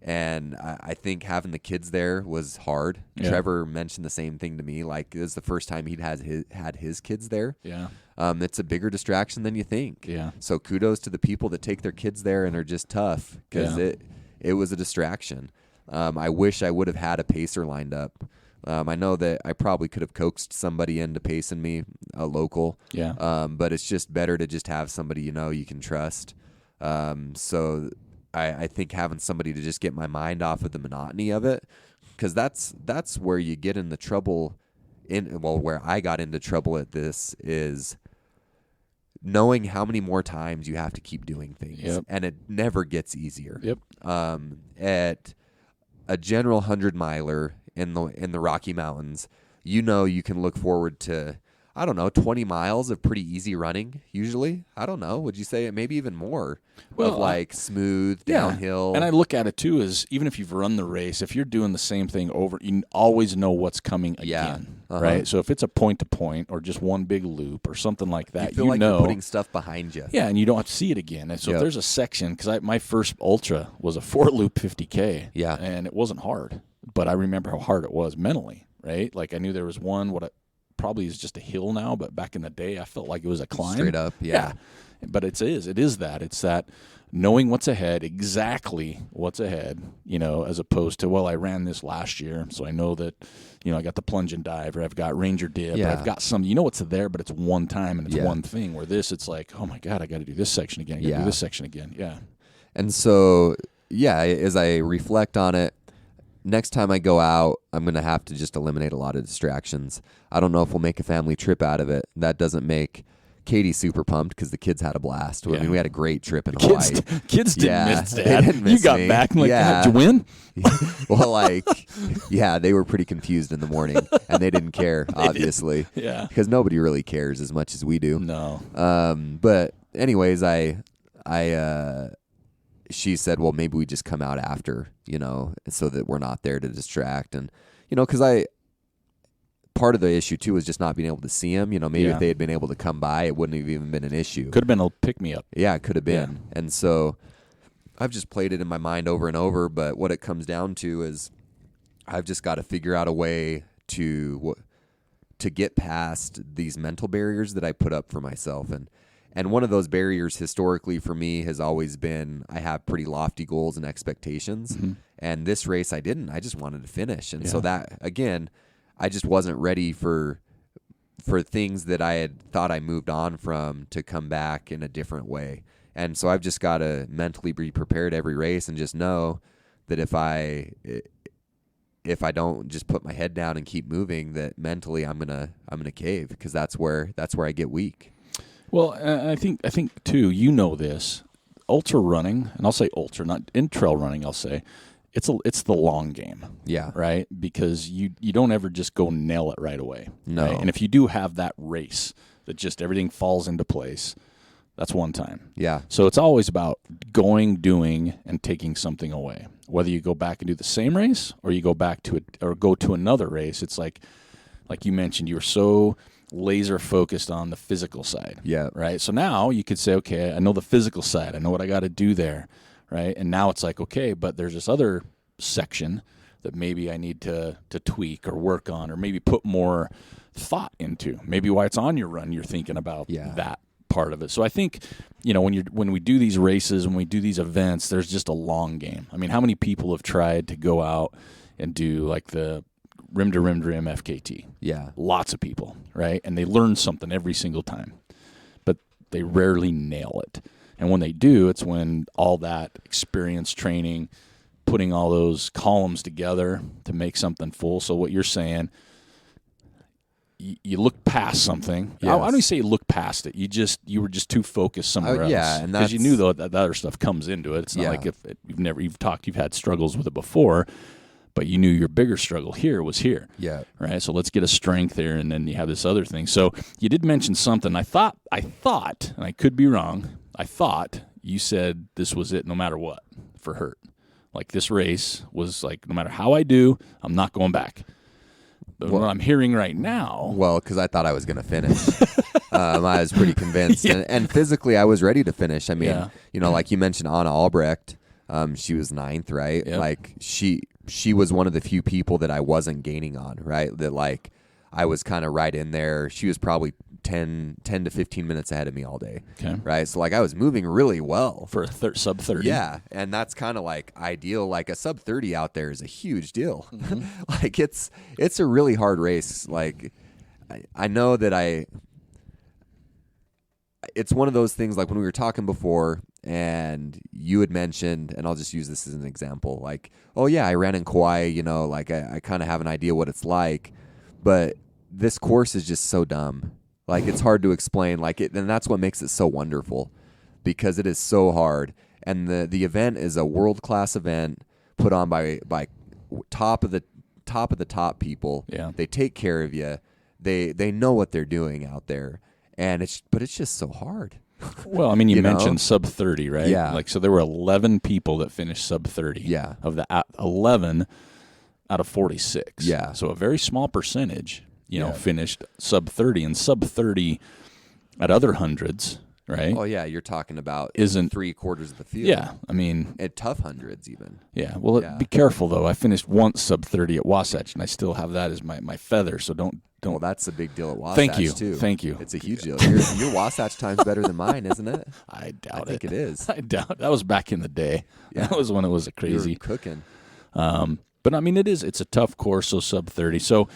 And I think having the kids there was hard. Yeah. Trevor mentioned the same thing to me. Like it was the first time he'd had his kids there. Yeah. It's a bigger distraction than you think. Yeah. So kudos to the people that take their kids there and are just tough because it was a distraction. I wish I would have had a pacer lined up. I know that I probably could have coaxed somebody into pacing me, a local. Yeah. But it's just better to just have somebody you can trust. So I think having somebody to just get my mind off of the monotony of it, because that's where you get in the trouble. Where I got into trouble at this is knowing how many more times you have to keep doing things, and it never gets easier. Yep. At a general 100-miler. In the Rocky Mountains, you can look forward to, 20 miles of pretty easy running, usually. I don't know. Would you say maybe even more of like smooth downhill? And I look at it too as even if you've run the race, if you're doing the same thing over, you always know what's coming again, right? So if it's a point-to-point or just one big loop or something like that, you feel like you're putting stuff behind you. Yeah, and you don't have to see it again. And so if there's a section, because my first ultra was a 4-loop 50K, and it wasn't hard. But I remember how hard it was mentally, right? Like I knew there was one, what probably is just a hill now, but back in the day I felt like it was a climb. Straight up, yeah. But it is that. It's that knowing what's ahead, exactly what's ahead, as opposed to, I ran this last year, so I know that, I got the plunge and dive, or I've got ranger dip, or I've got some, what's there, but it's one time and it's one thing, where this, it's like, oh my God, I got to do this section again. I got to do this section again. Yeah. And so, as I reflect on it, next time I go out, I'm going to have to just eliminate a lot of distractions. I don't know if we'll make a family trip out of it. That doesn't make Katie super pumped because the kids had a blast. I mean, we had a great trip in Hawaii. Kids didn't miss Dad. They didn't miss you got me. back and did you win? They were pretty confused in the morning, and they didn't care, obviously. Yeah. Because nobody really cares as much as we do. No. But anyways, she said, well, maybe we just come out after, so that we're not there to distract. And, because part of the issue too was just not being able to see them. Maybe if they had been able to come by, it wouldn't have even been an issue. Could have been a pick-me-up. Yeah, it could have been. Yeah. And so I've just played it in my mind over and over, but what it comes down to is I've just got to figure out a way to get past these mental barriers that I put up for myself. And one of those barriers historically for me has always been I have pretty lofty goals and expectations. Mm-hmm. And this race I didn't. I just wanted to finish. And so that, again, I just wasn't ready for things that I had thought I moved on from to come back in a different way. And so I've just got to mentally be prepared every race and just know that if I don't just put my head down and keep moving, that mentally I'm gonna cave, because that's where I get weak. Well, I think too, this ultra running, and I'll say ultra, not in trail running. I'll say it's the long game. Yeah. Right. Because you don't ever just go nail it right away. No. Right? And if you do have that race that just everything falls into place, that's one time. Yeah. So it's always about going, doing, and taking something away. Whether you go back and do the same race or you go back to it or go to another race, it's like you mentioned, you were so laser focused on the physical side. Yeah. Right. So now you could say, okay, I know the physical side. I know what I got to do there. Right. And now it's like, okay, but there's this other section that maybe I need to tweak or work on, or maybe put more thought into. Maybe while it's on your run, you're thinking about that part of it. So I think, when we do these races, when we do these events, there's just a long game. I mean, how many people have tried to go out and do like the rim to rim FKT? Yeah. Lots of people, right? And they learn something every single time, but they rarely nail it. And when they do, it's when all that experience, training, putting all those columns together to make something full. So what you're saying, you look past something. Yes. I don't say you look past it. You were just too focused somewhere else. Yeah, and because you knew that other stuff comes into it. It's not like if you've had struggles with it before, but you knew your bigger struggle here was here. Yeah. Right. So let's get a strength there, and then you have this other thing. So you did mention something. I thought, and I could be wrong. I thought you said this was it, no matter what, for Hurt. Like this race was like, no matter how I do, I'm not going back. But what I'm hearing right now... Well, because I thought I was going to finish. I was pretty convinced. Yeah. And physically, I was ready to finish. I mean, like you mentioned Anna Albrecht, she was 9th, right? Yep. Like, she was one of the few people that I wasn't gaining on, right? That, like, I was kind of right in there. She was probably 10 to 15 minutes ahead of me all day. Okay. Right? So, like, I was moving really well. For a sub 30. Yeah. And that's kind of, like, ideal. Like, a sub 30 out there is a huge deal. Mm-hmm. Like, it's a really hard race. Like, I know that it's one of those things, like, when we were talking before, and you had mentioned, and I'll just use this as an example, like, oh, yeah, I ran in Kauai, like, I kind of have an idea what it's like. But this course is just so dumb. Like, it's hard to explain. Like, and that's what makes it so wonderful, because it is so hard. And the event is a world-class event put on by top of the top people. Yeah. They take care of you. They know what they're doing out there. But it's just so hard. Well, I mean, you mentioned sub 30, right? Yeah. Like, so there were 11 people that finished sub 30. Yeah. Of the 11 out of 46. Yeah. So a very small percentage, finished sub 30, and sub 30 at other hundreds, right? Oh, yeah, you're talking about isn't 3/4 of the field. Yeah, I mean, at tough hundreds even. Yeah. Well, be careful though. I finished once sub 30 at Wasatch, and I still have that as my feather. So don't. Well, that's a big deal at Wasatch too. Thank you. It's a huge deal. Your Wasatch time's better than mine, isn't it? I doubt it. I think it is. I doubt it. That was back in the day. Yeah. That was when it was a crazy. You were cooking. But I mean, it's a tough course. So sub 30. So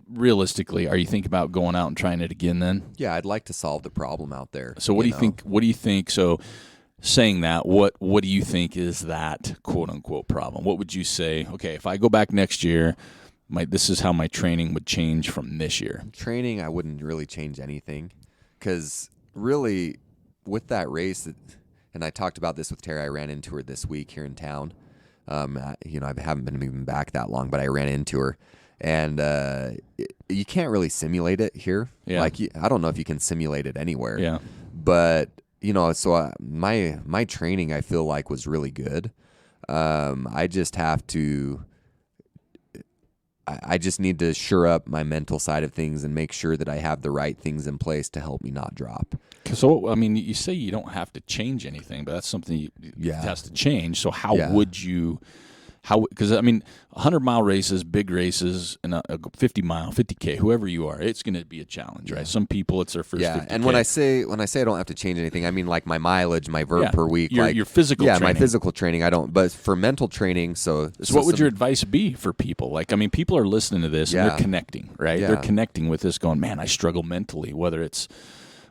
realistically, are you thinking about going out and trying it again then? Yeah, I'd like to solve the problem out there. So what do you think? What do you think? So saying that, what do you think is that quote unquote problem? What would you say? Okay, if I go back next year, this is how my training would change from this year. Training, I wouldn't really change anything, because really with that race, and I talked about this with Terry. I ran into her this week here in town. I haven't been even back that long, but I ran into her. And you can't really simulate it here. Yeah. Like, I don't know if you can simulate it anywhere. Yeah. But, so my training, I feel like, was really good. I just have to I just need to shore up my mental side of things and make sure that I have the right things in place to help me not drop. So, I mean, you say you don't have to change anything, but that's something that has to change. So how would you, because, I mean, 100-mile races, big races, and a 50-mile, 50K, whoever you are, it's going to be a challenge, right? Some people, it's their first 50K. And when I say I don't have to change anything, I mean like my mileage, my vert per week. Your physical training. Yeah, my physical training, I don't. But for mental training, so what would your advice be for people? Like, I mean, people are listening to this and they're connecting, right? Yeah. They're connecting with this going, man, I struggle mentally, whether it's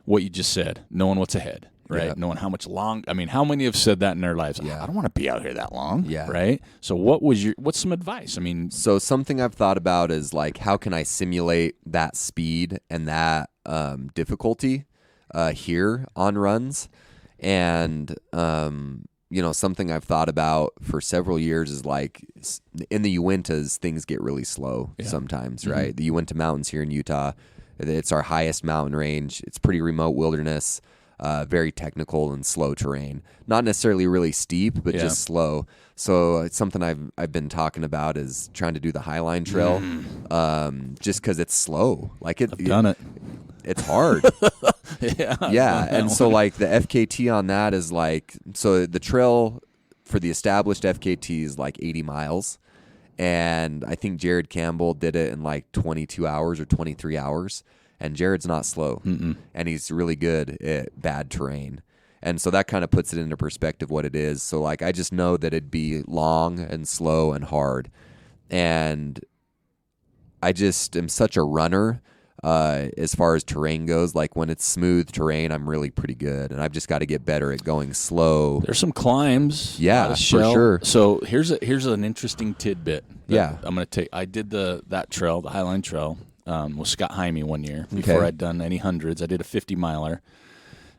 what you just said, knowing what's ahead. Right, knowing how many have said that in their lives? I don't want to be out here that long. Right. So what's some advice? I mean, so something I've thought about is like, how can I simulate that speed and that difficulty here on runs? And something I've thought about for several years is like in the Uintas, things get really slow sometimes. Mm-hmm. Right, the Uinta Mountains here in Utah, it's our highest mountain range. It's pretty remote wilderness. Very technical and slow terrain. Not necessarily really steep, but just slow. So it's something I've been talking about is trying to do the Highline Trail, just because it's slow. Like I've done it. It's hard. And so like the FKT on that is like, so the trail for the established FKT is like 80 miles. And I think Jared Campbell did it in like 22 hours or 23 hours. And Jared's not slow, and he's really good at bad terrain. And so that kind of puts it into perspective what it is. So, like, I just know that it'd be long and slow and hard. And I just am such a runner as far as terrain goes. Like, when it's smooth terrain, I'm really pretty good. And I've just got to get better at going slow. There's some climbs. Yeah, for sure. So here's an interesting tidbit. I'm going to take. I did that trail, the Highline Trail. With Scott Jaime one year before I'd done any hundreds. I did a 50-miler,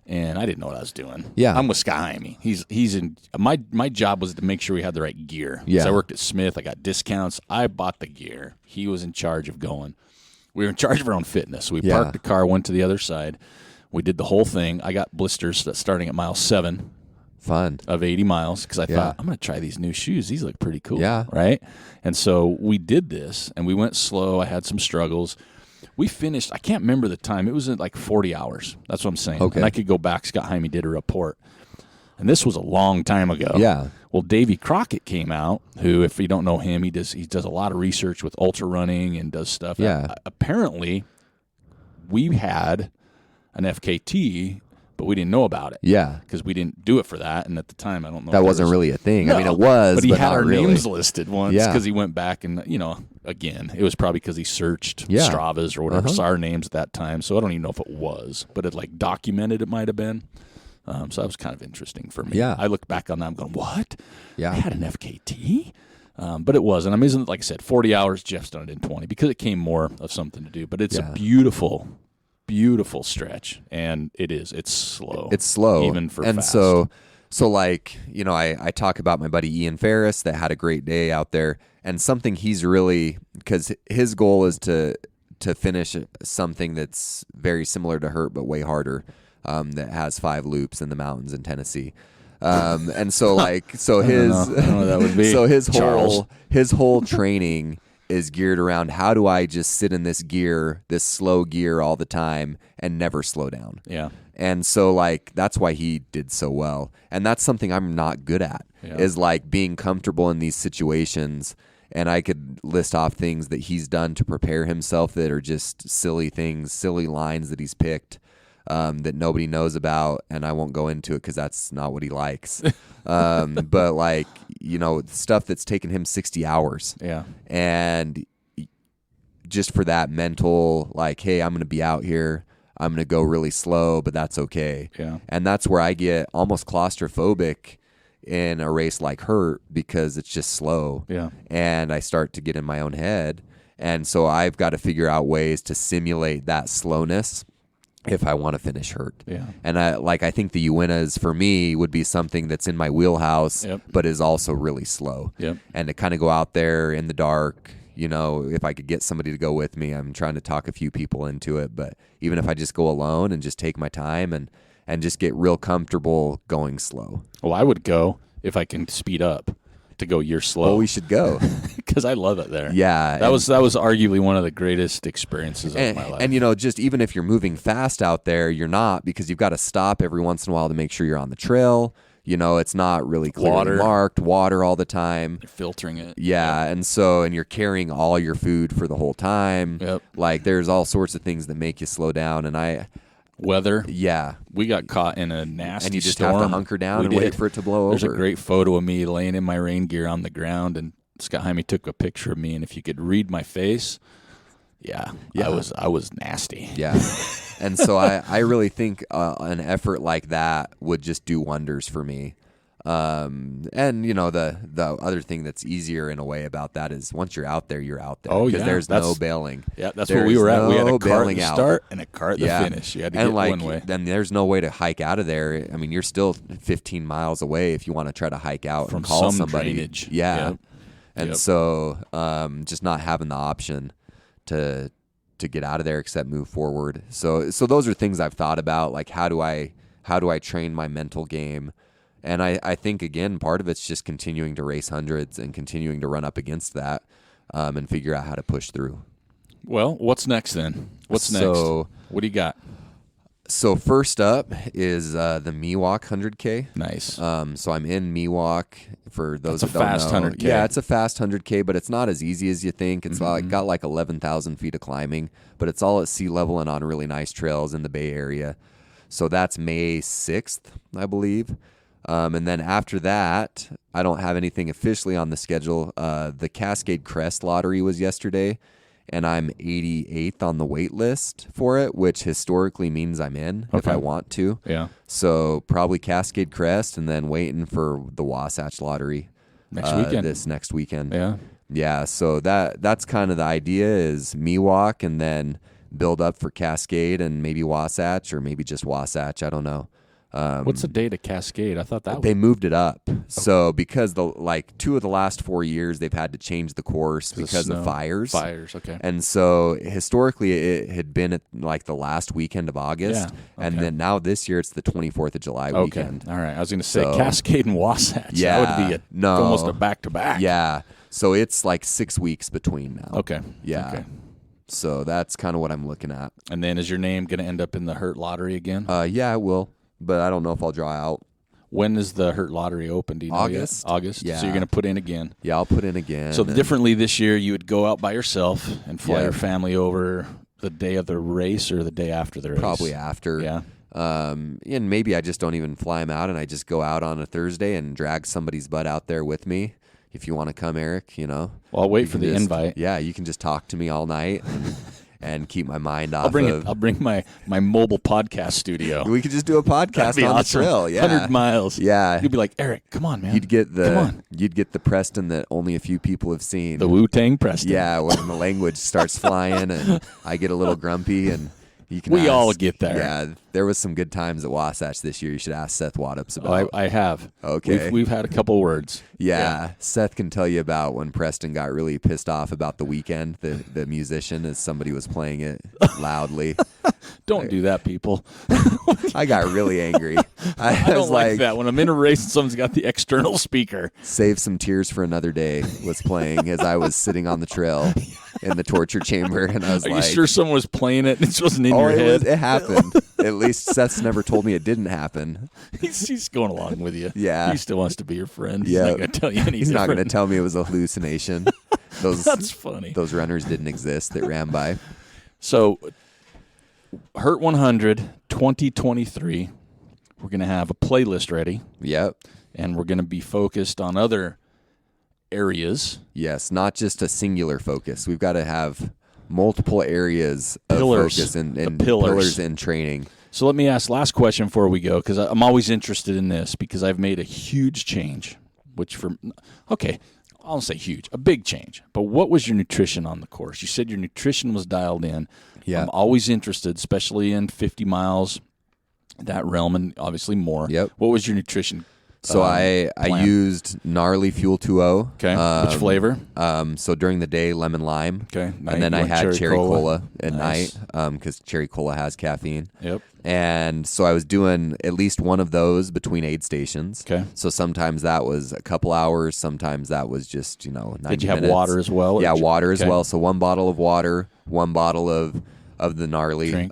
and I didn't know what I was doing. Yeah, I'm with Scott Jaime. He's in my job was to make sure we had the right gear. Yeah, I worked at Smith. I got discounts. I bought the gear. He was in charge of going. We were in charge of our own fitness. So we parked the car, went to the other side. We did the whole thing. I got blisters starting at mile 7. Fun. Of 80 miles because I thought, I'm going to try these new shoes. These look pretty cool. Yeah. Right? And so we did this, and we went slow. I had some struggles. We finished, I can't remember the time. It was in like 40 hours. That's what I'm saying. Okay. And I could go back. Scott Jaime did a report. And this was a long time ago. Yeah. Well, Davey Crockett came out, who, if you don't know him, he does a lot of research with ultra running and does stuff. Yeah. Apparently, we had an FKT, but we didn't know about it. Yeah. Because we didn't do it for that. And at the time, I don't know. That wasn't really a thing. No, I mean, it was, but he had not our really. names listed once because he went back and, again, it was probably because he searched Stravas or whatever, saw our names at that time. So I don't even know if it was, but it like documented it might have been. So that was kind of interesting for me. Yeah. I look back on that, I'm going, what? Yeah. I had an FKT? But it wasn't. I mean, like I said, 40 hours, Jeff's done it in 20 because it came more of something to do. But it's a beautiful stretch, and it's slow. It's slow. Even for and fast. So like, I talk about my buddy Ian Ferris that had a great day out there, and something he's really, because his goal is to finish something that's very similar to Hurt but way harder, that has 5 loops in the mountains in Tennessee. And so like, so I don't know what that would be. So Charles. his whole training is geared around how do I just sit in this slow gear all the time and never slow down. Yeah. And so like that's why he did so well. And that's something I'm not good at is like being comfortable in these situations. And I could list off things that he's done to prepare himself that are just silly things, silly lines that he's picked that nobody knows about. And I won't go into it because that's not what he likes. But like, stuff that's taken him 60 hours. Yeah. And just for that mental, like, hey, I'm going to be out here. I'm going to go really slow, but that's okay. Yeah. And that's where I get almost claustrophobic in a race like Hurt because it's just slow. Yeah. And I start to get in my own head. And so I've got to figure out ways to simulate that slowness if I want to finish Hurt. Yeah. And I think the Uintas for me would be something that's in my wheelhouse, but is also really slow. Yep. And to kind of go out there in the dark, if I could get somebody to go with me, I'm trying to talk a few people into it. But even if I just go alone and just take my time and just get real comfortable going slow. Well, I would go if I can speed up to go your slow. Well, we should go. because I love it there. Yeah. That was arguably one of the greatest experiences of my life. And, just even if you're moving fast out there, you're not, because you've got to stop every once in a while to make sure you're on the trail. It's not really clearly marked, water all the time. You're filtering it. Yeah, and you're carrying all your food for the whole time. Yep. Like, there's all sorts of things that make you slow down, and weather. Yeah. We got caught in a nasty storm. And you just have to hunker down and wait for it to blow There's over. a great photo of me laying in my rain gear on the ground, and Scott Jaime took a picture of me, and if you could read my face, I was nasty. Yeah. And so I really think an effort like that would just do wonders for me. And the other thing that's easier in a way about that is once you're out there, you're out there. Oh, because there's no bailing. Yeah, that's where we were at. We had a cart to out. start and a cart to finish. You had to get one way. Then there's no way to hike out of there. I mean, you're still 15 miles away if you want to try to hike out from and call some somebody. Drainage. Yeah. Yep. And so just not having the option to get out of there except move forward. So those are things I've thought about, like how do I train my mental game? And I think, again, part of it's just continuing to race hundreds and continuing to run up against that and figure out how to push through. Well, what's next then? What's next? What do you got? So first up is the Miwok 100K. Nice. So I'm in Miwok. For those That's that don't know, fast 100K. Yeah, it's a fast 100K, but it's not as easy as you think. It's got like 11,000 feet of climbing, but it's all at sea level and on really nice trails in the Bay Area. So that's May 6th, I believe. And then after that, I don't have anything officially on the schedule. The Cascade Crest Lottery was yesterday, and I'm 88th on the wait list for it, which historically means I'm in if I want to. Yeah. So probably Cascade Crest, and then waiting for the Wasatch Lottery next weekend. This next weekend. Yeah. Yeah. So that's kind of the idea is Miwok, and then build up for Cascade and maybe Wasatch, or maybe just Wasatch. I don't know. What's the date of Cascade? I thought that they moved it up. So because 2 of the last 4 years they've had to change the course because of fires. Fires, okay. And so historically it had been at like the last weekend of August, and then now this year it's the 24th of July weekend. All right, I was going to say Cascade and Wasatch. Yeah, that would be almost a back-to-back. Yeah, so it's like 6 weeks between now. Okay. Yeah. Okay. So that's kind of what I'm looking at. And then is your name going to end up in the Hurt Lottery again? Yeah, it will. But I don't know if I'll draw out. When is the Hurt Lottery open? Do you know August. Yet? August? Yeah. So you're going to put in again. Yeah, I'll put in again. So differently this year, you would go out by yourself and fly your family over the day of the race or the day after the race? Probably after. Yeah. And maybe I just don't even fly them out, and I just go out on a Thursday and drag somebody's butt out there with me. If you want to come, Eric, Well, I'll wait for the invite. Yeah, you can just talk to me all night and keep my mind off I'll bring my mobile podcast studio. We could just do a podcast on the trail. Yeah, 100 miles. Yeah, you'd be like, Eric, come on, man. You'd get the Preston that only a few people have seen. The Wu-Tang Preston. Yeah, when the language starts flying and I get a little grumpy and. We all get there. Yeah, there was some good times at Wasatch this year. You should ask Seth Waddups about. I have. Okay. We've had a couple words. Yeah, Seth can tell you about when Preston got really pissed off about The Weeknd, the musician, as somebody was playing it loudly. Don't do that, people. I got really angry. I don't like that. When I'm in a race and someone's got the external speaker. Save Some Tears for Another Day was playing as I was sitting on the trail in the torture chamber, and I was Are like... you sure someone was playing it and it wasn't in your head? It happened. At least Seth's never told me it didn't happen. He's going along with you. Yeah. He still wants to be your friend. He's not going to tell you anything. He's not going to tell me it was a hallucination. That's funny. Those runners didn't exist that ran by. So, Hurt 100, 2023, we're going to have a playlist ready. Yep. And we're going to be focused on other areas. Yes, not just a singular focus. We've got to have multiple areas of focus and pillars in training. So let me ask last question before we go, because I'm always interested in this because I've made a huge change, I'll say huge, a big change. But what was your nutrition on the course? You said your nutrition was dialed in. Yeah. I'm always interested, especially in 50 miles, that realm, and obviously more. Yep. What was your nutrition? So I used gnarly Fuel 2.0. Okay. Which flavor? So during the day, lemon lime. Okay. And then I had cherry cola at night because cherry cola has caffeine. Yep. And so I was doing at least one of those between aid stations. Okay. So sometimes that was a couple hours. Sometimes that was just 90 minutes. Did you have water as well? Yeah, water as well. So 1 bottle of water, 1 bottle of the gnarly,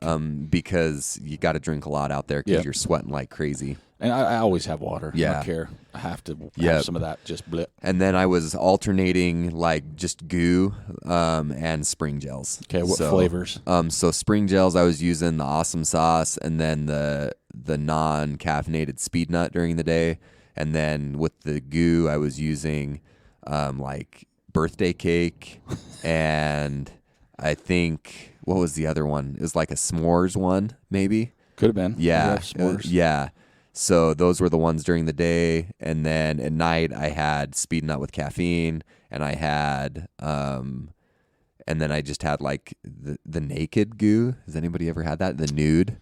because you got to drink a lot out there because you're sweating like crazy. And I always have water. Yeah. I don't care. I have to have some of that. Just blip. And then I was alternating like just goo and spring gels. Okay, what flavors? So spring gels, I was using the awesome sauce, and then the non-caffeinated speed nut during the day. And then with the goo, I was using like birthday cake, and I think, what was the other one? It was like a s'mores one, maybe. Could have been. Yeah. S'mores. Yeah. So those were the ones during the day, and then at night I had speed nut with caffeine, and I had, and then I just had like the naked goo. Has anybody ever had that? The nude,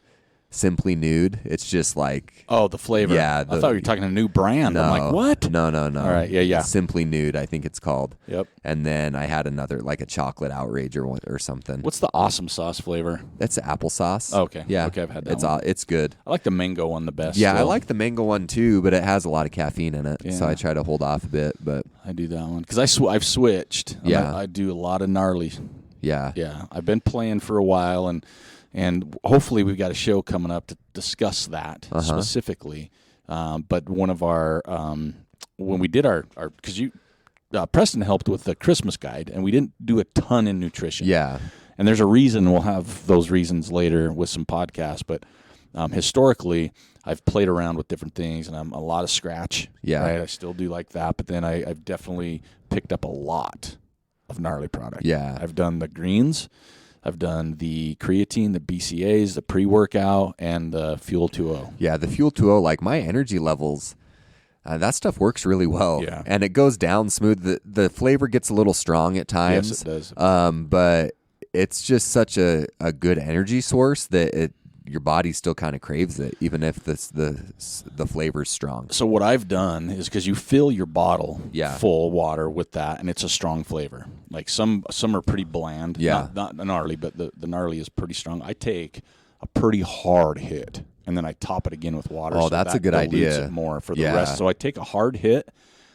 Simply Nude. It's just like the flavor. Yeah, I thought you were talking a new brand. No, I'm like, what? No. All right, yeah. Simply Nude, I think it's called. Yep. And then I had another like a chocolate outrage or something. What's the awesome sauce flavor? That's applesauce. Oh, okay. Yeah. Okay, I've had that one. It's good. I like the mango one the best. Yeah, still. I like the mango one too, but it has a lot of caffeine in it, so I try to hold off a bit. But I do that one because I've switched. Yeah. I do a lot of gnarly. Yeah. Yeah, I've been playing for a while, and hopefully we've got a show coming up to discuss that specifically. But one of our when we did our because Preston helped with the Christmas guide, and we didn't do a ton in nutrition. Yeah. And there's a reason. We'll have those reasons later with some podcasts. But historically, I've played around with different things, and I'm a lot of scratch. Yeah. Right? I still do like that. But then I've definitely picked up a lot of gnarly product. Yeah. I've done the greens. I've done the creatine, the BCAAs, the pre-workout, and the Fuel 2.0. Yeah, the Fuel 2.0, like my energy levels, that stuff works really well. Yeah. And it goes down smooth. The flavor gets a little strong at times. Yes, it does. But it's just such a good energy source that your body still kind of craves it, even if the flavor's strong. So what I've done is because you fill your bottle Yeah. full of water with that, and it's a strong flavor. Like some are pretty bland. Yeah. Not gnarly, but the gnarly is pretty strong. I take a pretty hard hit, and then I top it again with water. Oh, so that's that a good dilutes idea. it more for the Yeah. rest. So I take a hard hit,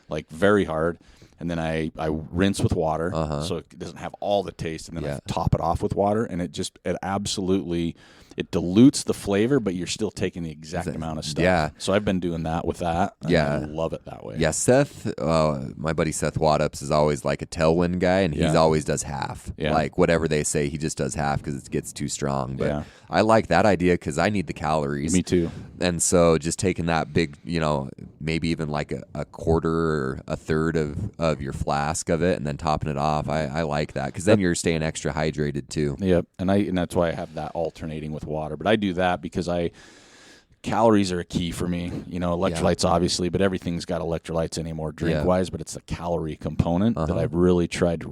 like very hard, and then I rinse with water so it doesn't have all the taste, and then I top it off with water, and it absolutely it dilutes the flavor, but you're still taking the exact amount of stuff. Yeah. So I've been doing that with that. And Yeah. I love it that way. Yeah, Seth, my buddy Seth Wadups is always like a tailwind guy, and he always does half. Yeah. Like whatever they say, he just does half because it gets too strong. But Yeah. I like that idea because I need the calories. Me too. And so just taking that big, maybe even like a quarter or a third of your flask of it and then topping it off, I like that because then you're staying extra hydrated too. Yep. And that's why I have that alternating with water. But I do that because calories are a key for me. Electrolytes obviously, but everything's got electrolytes anymore drink-wise, but it's the calorie component that I've really tried to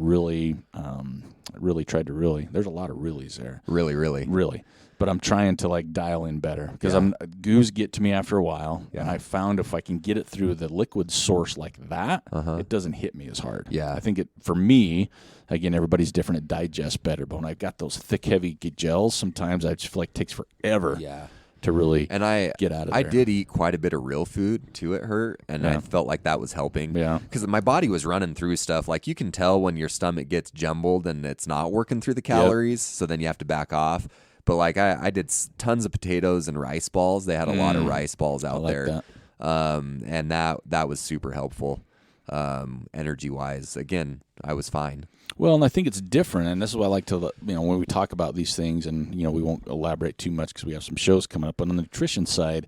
there's a lot of reallys there. Really. But I'm trying to like dial in better because goos get to me after a while, and I found if I can get it through the liquid source like that, it doesn't hit me as hard. Yeah. I think for me, again, everybody's different. It digests better, but when I've got those thick, heavy gels, sometimes I just feel like it takes forever. Yeah. To really get out of there. I did eat quite a bit of real food too. It hurt, and I felt like that was helping. Yeah, because my body was running through stuff. Like you can tell when your stomach gets jumbled and it's not working through the calories, so then you have to back off. But like I did tons of potatoes and rice balls. They had a lot of rice balls out there, and that was super helpful, energy wise. Again, I was fine. Well, and I think it's different, and this is why I like to, when we talk about these things, and, we won't elaborate too much because we have some shows coming up, but on the nutrition side,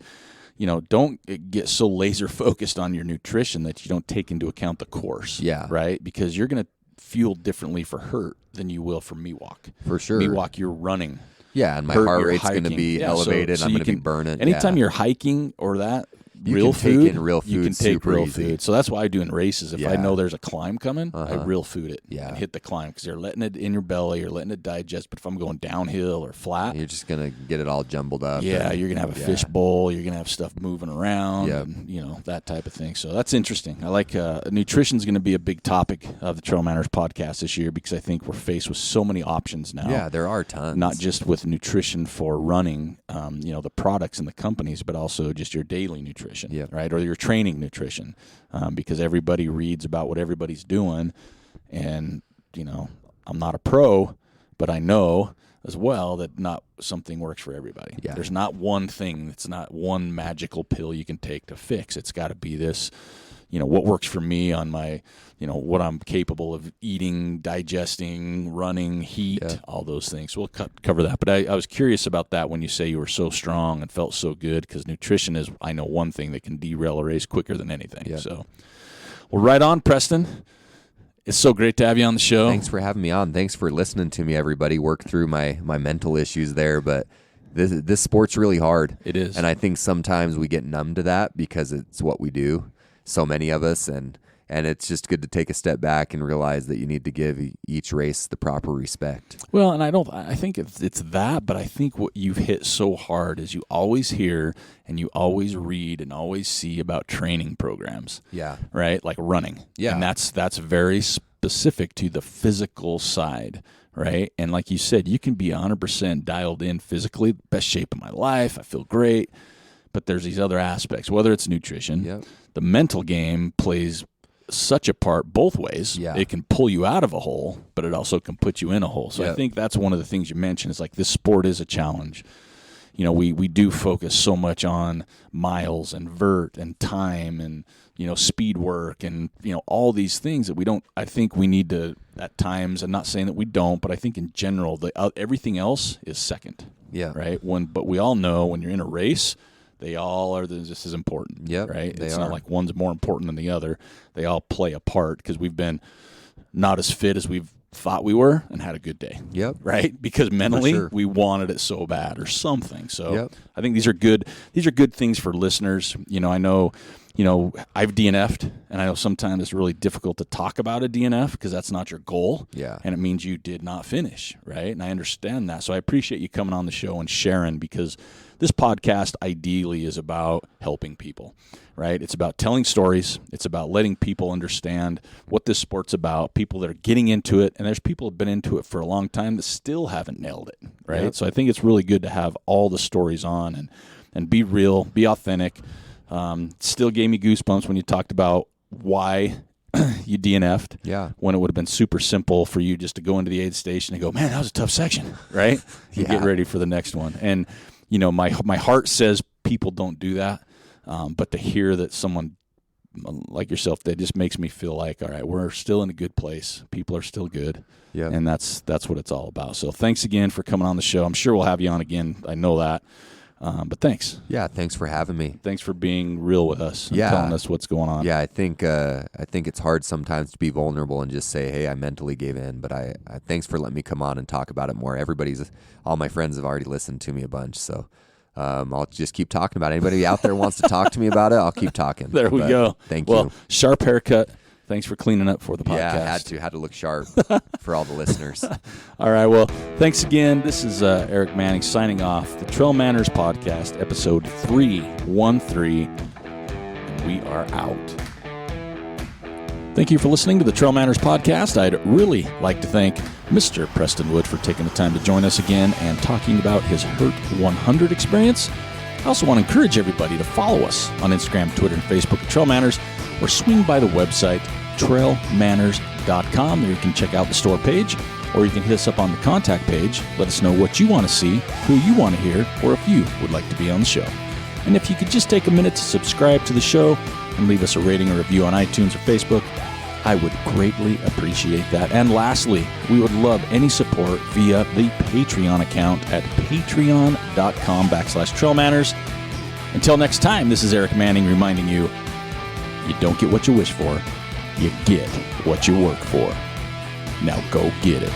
don't get so laser focused on your nutrition that you don't take into account the course. Yeah. Right? Because you're going to fuel differently for hurt than you will for Miwok. For sure. Miwok, you're running. Yeah, and my heart rate's going to be elevated, and I'm going to be burning. Anytime you're hiking or that, real food. Take in real food. You can take real easy. food. So that's why I do in races. If I know there's a climb coming, I real food it and hit the climb because you're letting it in your belly, you're letting it digest. But if I'm going downhill or flat, you're just gonna get it all jumbled up. Yeah, you're gonna have a fish bowl. You're gonna have stuff moving around, and, you know, that type of thing. So that's interesting. I like nutrition's going to be a big topic of the TrailManners podcast this year because I think we're faced with so many options now. Yeah, there are tons. Not just with nutrition for running, you know, the products and the companies, but also just your daily nutrition, right? Or your training nutrition, because everybody reads about what everybody's doing. And, you know, I'm not a pro, but I know as well that not something works for everybody. Yeah. There's not one thing. It's not one magical pill you can take to fix. It's got to be this, you know, what works for me on my, you know, what I'm capable of eating, digesting, running, heat, all those things. So we'll cover that. But I was curious about that when you say you were so strong and felt so good, because nutrition is, I know, one thing that can derail a race quicker than anything. Yeah. So, well, right on, Preston. It's so great to have you on the show. Thanks for having me on. Thanks for listening to me, everybody. Work through my mental issues there, but this sport's really hard. It is. And I think sometimes we get numb to that because it's what we do, so many of us, and it's just good to take a step back and realize that you need to give each race the proper respect. Well, and I think it's that, but I think what you've hit so hard is you always hear and you always read and always see about training programs. Yeah. Right? Like running. Yeah. And that's very specific to the physical side, right? And like you said, you can be 100% dialed in physically, best shape of my life, I feel great, but there's these other aspects, whether it's nutrition, the mental game plays such a part both ways. Yeah. It can pull you out of a hole, but it also can put you in a hole. So I think that's one of the things you mentioned is like this sport is a challenge. You know, we do focus so much on miles and vert and time and, you know, speed work and, you know, all these things that we don't, I think we need to at times, I'm not saying that we don't, but I think in general, everything else is second. Yeah. Right. But we all know when you're in a race, they all are just as important, right? It's not like one's more important than the other. They all play a part because we've been not as fit as we've thought we were and had a good day, right? Because mentally we wanted it so bad or something. So I think these are good things for listeners. You know, I know, you know, I've DNF'd, and I know sometimes it's really difficult to talk about a DNF because that's not your goal, and it means you did not finish, right? And I understand that. So I appreciate you coming on the show and sharing, because this podcast ideally is about helping people, right? It's about telling stories. It's about letting people understand what this sport's about, people that are getting into it, and there's people who have been into it for a long time that still haven't nailed it, right? So I think it's really good to have all the stories on and be real, be authentic. Still gave me goosebumps when you talked about why you DNF'd. When it would have been super simple for you just to go into the aid station and go, man, that was a tough section, right? You get ready for the next one. And, you know, my heart says people don't do that. But to hear that someone like yourself, that just makes me feel like, all right, we're still in a good place. People are still good. And that's what it's all about. So thanks again for coming on the show. I'm sure we'll have you on again. I know that. But thanks. Yeah, thanks for having me. Thanks for being real with us and telling us what's going on. Yeah, I think it's hard sometimes to be vulnerable and just say, hey, I mentally gave in. But I thanks for letting me come on and talk about it more. All my friends have already listened to me a bunch, so I'll just keep talking about it. Anybody out there wants to talk to me about it, I'll keep talking. There we go. Thank you. Well, sharp haircut. Thanks for cleaning up for the podcast. Yeah, had to look sharp for all the listeners. All right, well, thanks again. This is Eric Manning signing off. The TrailManners podcast, episode 313, and we are out. Thank you for listening to the TrailManners podcast. I'd really like to thank Mr. Preston Wood for taking the time to join us again and talking about his Hurt 100 experience. I also want to encourage everybody to follow us on Instagram, Twitter, and Facebook at TrailManners, or swing by the website, TrailManners.com. There you can check out the store page, or you can hit us up on the contact page. Let us know what you want to see, who you want to hear, or if you would like to be on the show. And if you could just take a minute to subscribe to the show and leave us a rating or review on iTunes or Facebook, I would greatly appreciate that. And lastly, we would love any support via the Patreon account at patreon.com/TrailManners. Until next time, this is Eric Manning reminding you, you don't get what you wish for, you get what you work for. Now go get it.